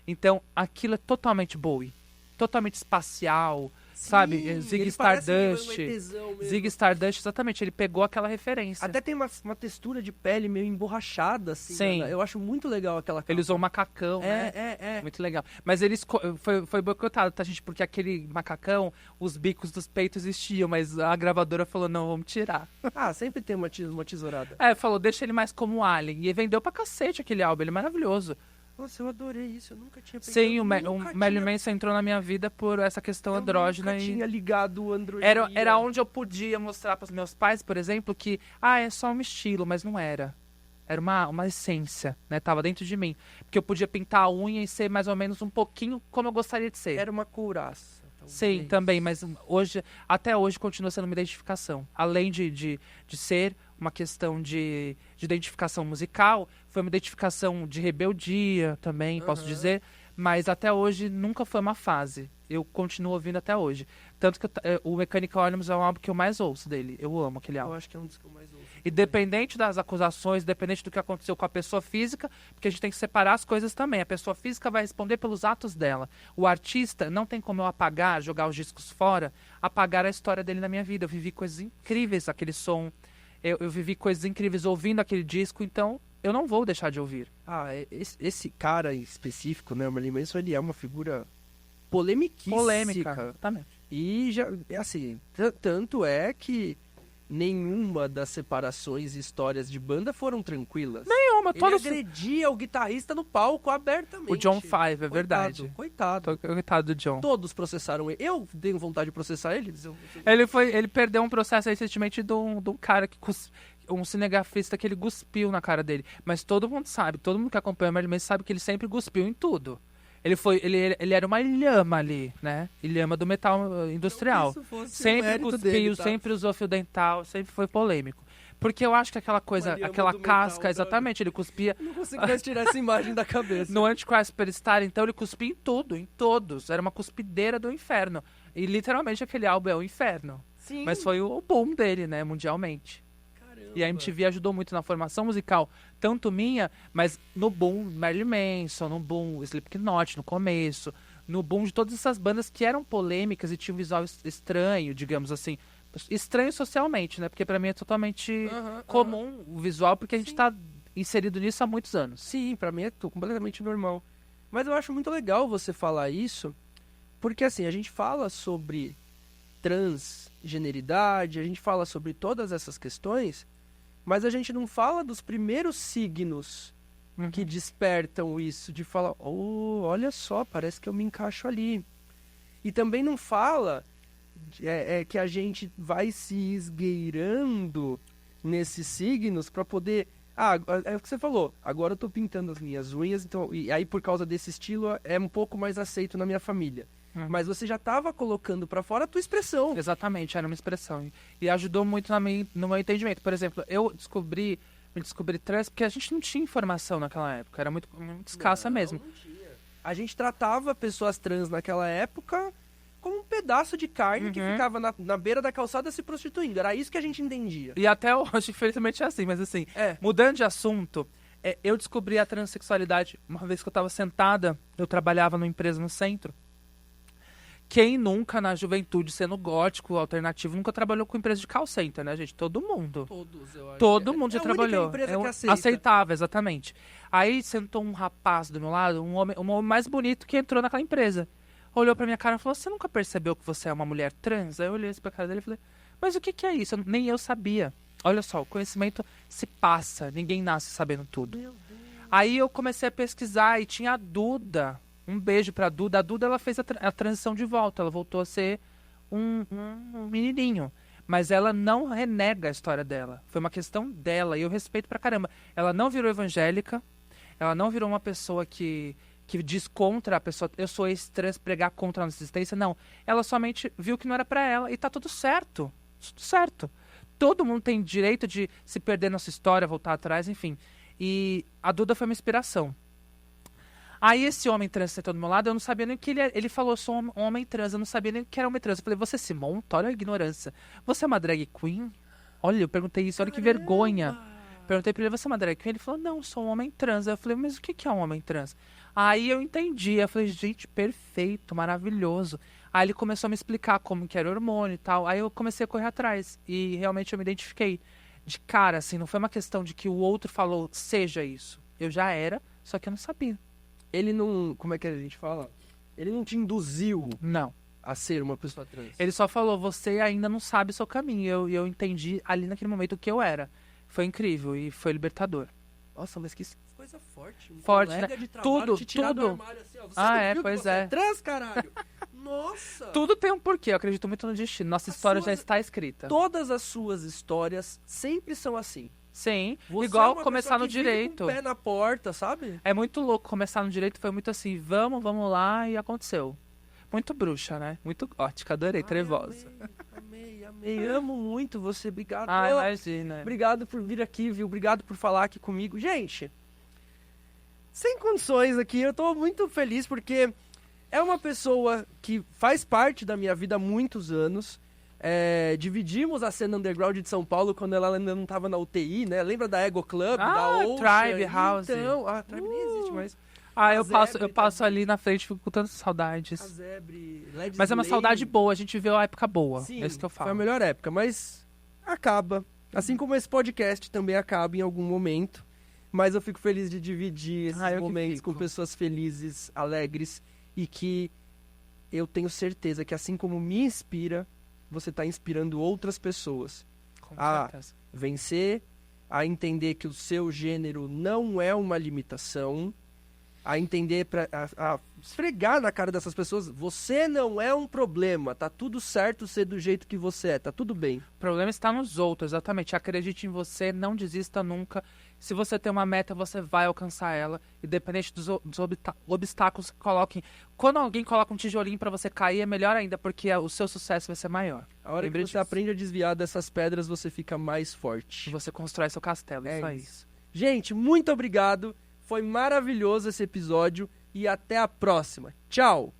S2: Então aquilo é totalmente Bowie. Totalmente espacial, sabe?
S1: Sim,
S2: Zig
S1: ele parece
S2: Stardust.
S1: meio ETzão mesmo.
S2: Zig Stardust, exatamente. Ele pegou aquela referência.
S1: Até tem uma textura de pele meio emborrachada, assim.
S2: Sim.
S1: Né? Eu acho muito legal aquela capa.
S2: Ele usou um macacão, né?
S1: É.
S2: Muito legal. Mas foi boicotado, tá, gente? Porque aquele macacão, os bicos dos peitos existiam, mas a gravadora falou, não, vamos tirar.
S1: Ah, sempre tem uma tesourada.
S2: Falou, deixa ele mais como Alien. E vendeu pra cacete aquele álbum, ele é maravilhoso.
S1: Nossa, eu adorei isso, eu nunca tinha pensado.
S2: Sim, o
S1: nunca
S2: Marilyn Manson entrou na minha vida por essa questão andrógena.
S1: Eu nunca tinha ligado o androginia.
S2: Era onde eu podia mostrar pros meus pais, por exemplo, que, é só um estilo, mas não era. Era uma essência, né? Tava dentro de mim. Porque eu podia pintar a unha e ser mais ou menos um pouquinho como eu gostaria de ser.
S1: Era uma couraça.
S2: Sim, também, mas até hoje continua sendo uma identificação. Além de ser uma questão de identificação musical, foi uma identificação de rebeldia também, posso dizer, mas até hoje nunca foi uma fase. Eu continuo ouvindo até hoje. Tanto que o Mechanical Animals é um álbum que eu mais ouço dele. Eu amo aquele álbum.
S1: Eu acho que é um dos que eu mais ouço.
S2: Independente das acusações, independente do que aconteceu com a pessoa física, porque a gente tem que separar as coisas também. A pessoa física vai responder pelos atos dela. O artista, não tem como eu apagar, jogar os discos fora, apagar a história dele na minha vida. Eu vivi coisas incríveis, aquele som. Eu vivi coisas incríveis ouvindo aquele disco, então eu não vou deixar de ouvir.
S1: Esse cara em específico, né, o Marilyn Manson, ele é uma figura polemiquíssima.
S2: Polêmica, também.
S1: E já, assim, tanto é que nenhuma das separações e histórias de banda foram tranquilas.
S2: Nenhuma,
S1: Ele agredia o guitarrista no palco abertamente.
S2: O John Five, é verdade.
S1: Coitado.
S2: Coitado do John.
S1: Todos processaram ele. Eu tenho vontade de processar ele.
S2: Ele perdeu um processo recentemente de um cara que um cinegrafista que ele cuspiu na cara dele. Mas todo mundo sabe, todo mundo que acompanha o Marilyn Manson sabe que ele sempre cuspiu em tudo. Ele era uma ilhama ali, né? Ilhama do metal industrial. Sempre cuspiu, dele, tá? Sempre usou fio dental, sempre foi polêmico. Porque eu acho que aquela coisa, aquela casca, metal, exatamente, ele cuspia...
S1: Não consigo mais tirar essa imagem da cabeça.
S2: No Antichrist Superstar, então, ele cuspia em tudo, em todos. Era uma cuspideira do inferno. E literalmente aquele álbum é o inferno.
S1: Sim.
S2: Mas foi o boom dele, né, mundialmente. E a MTV ajudou muito na formação musical, tanto minha, mas no boom Marilyn Manson, no boom Slipknot no começo, no boom de todas essas bandas que eram polêmicas e tinham um visual estranho, digamos assim. Estranho socialmente, né? Porque pra mim é totalmente comum o visual, porque a gente tá inserido nisso há muitos anos.
S1: Sim, pra mim é completamente normal. Mas eu acho muito legal você falar isso, porque assim, a gente fala sobre transgeneridade, a gente fala sobre todas essas questões, mas a gente não fala dos primeiros signos que despertam isso, de falar, olha só, parece que eu me encaixo ali. E também não fala que a gente vai se esgueirando nesses signos para poder... é o que você falou, agora eu tô pintando as minhas unhas, então, e aí por causa desse estilo é um pouco mais aceito na minha família. Mas você já estava colocando para fora a tua expressão.
S2: Exatamente, era uma expressão. E ajudou muito no meu entendimento. Por exemplo, eu me descobri trans porque a gente não tinha informação naquela época. Era muito escassa mesmo.
S1: Não tinha. A gente tratava pessoas trans naquela época como um pedaço de carne que ficava na beira da calçada se prostituindo. Era isso que a gente entendia.
S2: E até hoje, infelizmente, é assim. Mas assim, mudando de assunto, eu descobri a transexualidade uma vez que eu estava sentada, eu trabalhava numa empresa no centro. Quem nunca, na juventude, sendo gótico, alternativo, nunca trabalhou com empresa de call center, né, gente? Todo mundo.
S1: Todos, eu acho.
S2: Todo mundo já trabalhou.
S1: Empresa que aceita.
S2: Aceitava, exatamente. Aí sentou um rapaz do meu lado, um homem mais bonito que entrou naquela empresa. Olhou pra minha cara e falou, você nunca percebeu que você é uma mulher trans? Aí eu olhei pra cara dele e falei, mas o que é isso? Nem eu sabia. Olha só, o conhecimento se passa, ninguém nasce sabendo tudo. Meu Deus. Aí eu comecei a pesquisar e tinha a Duda. Um beijo pra Duda. A Duda, ela fez a transição de volta. Ela voltou a ser um menininho. Mas ela não renega a história dela. Foi uma questão dela. E eu respeito pra caramba. Ela não virou evangélica. Ela não virou uma pessoa que diz contra a pessoa. Eu sou ex-trans, pregar contra a nossa existência. Não. Ela somente viu que não era pra ela. E tá tudo certo. Tudo certo. Todo mundo tem direito de se perder na sua história, voltar atrás, enfim. E a Duda foi uma inspiração. Aí esse homem trans sentou do meu lado, eu não sabia nem que ele falou, sou um homem trans, eu não sabia nem que era homem trans. Eu falei, você se monta? Olha a ignorância. Você é uma drag queen? Olha, eu perguntei isso, olha que vergonha. Perguntei pra ele, você é uma drag queen? Ele falou, não, sou um homem trans. Eu falei, mas o que é um homem trans? Aí eu entendi, eu falei, gente, perfeito, maravilhoso. Aí ele começou a me explicar como que era o hormônio e tal. Aí eu comecei a correr atrás. E realmente eu me identifiquei. De cara, assim, não foi uma questão de que o outro falou, seja isso. Eu já era, só que eu não sabia.
S1: Ele não... Como é que a gente fala? Ele não te induziu
S2: Não.
S1: a ser uma pessoa trans.
S2: Ele só falou, você ainda não sabe o seu caminho. E eu entendi ali naquele momento o que eu era. Foi incrível e foi libertador.
S1: Nossa, mas que coisa forte. Um
S2: Forte,
S1: colega
S2: né?
S1: de trabalho
S2: Tudo,
S1: te tirar do
S2: tudo.
S1: armário assim, ó. Você
S2: Ah,
S1: não
S2: é,
S1: viu que
S2: pois
S1: você
S2: é.
S1: trans, caralho. Nossa.
S2: Tudo tem um porquê, eu acredito muito no destino. Nossa história já está escrita.
S1: Todas as suas histórias sempre são assim.
S2: Sim,
S1: Você é
S2: igual
S1: uma
S2: começar
S1: pessoa
S2: no
S1: que vive
S2: direito.
S1: com o pé na porta, sabe?
S2: É muito louco, começar no direito foi muito assim, vamos lá, e aconteceu. Muito bruxa, né? Muito gótica, adorei, trevosa.
S1: Amei. Amo muito você, obrigado.
S2: Ah, imagina.
S1: Obrigado por vir aqui, viu? Obrigado por falar aqui comigo. Gente, sem condições aqui, eu tô muito feliz porque é uma pessoa que faz parte da minha vida há muitos anos. Dividimos a cena underground de São Paulo quando ela ainda não tava na UTI, né? Lembra da Ego Club, da Ocean?
S2: Tribe House.
S1: Então, a Tribe nem existe mais.
S2: Eu passo ali na frente, fico com tantas saudades.
S1: A Zebre, Led
S2: Mas é uma
S1: Slay.
S2: saudade boa, a gente vê a época boa.
S1: Sim,
S2: É isso que eu falo.
S1: foi a melhor época, mas acaba. Assim como esse podcast também acaba em algum momento. Mas eu fico feliz de dividir esses
S2: eu que
S1: momentos
S2: fico.
S1: com pessoas felizes, alegres. E que eu tenho certeza que assim como me inspira, você está inspirando outras pessoas
S2: Com
S1: a
S2: certeza.
S1: vencer, a entender que o seu gênero não é uma limitação, a entender, a esfregar na cara dessas pessoas, você não é um problema, tá tudo certo ser do jeito que você é, tá tudo bem.
S2: O problema está nos outros, exatamente. Acredite em você, não desista nunca. Se você tem uma meta, você vai alcançar ela. Independente dos obstáculos que coloquem. Quando alguém coloca um tijolinho pra você cair, é melhor ainda, porque o seu sucesso vai ser maior.
S1: A hora
S2: Lembre
S1: que você
S2: disso.
S1: aprende a desviar dessas pedras, você fica mais forte.
S2: E você constrói seu castelo,
S1: É
S2: isso aí.
S1: isso. Gente, muito obrigado. Foi maravilhoso esse episódio e até a próxima. Tchau!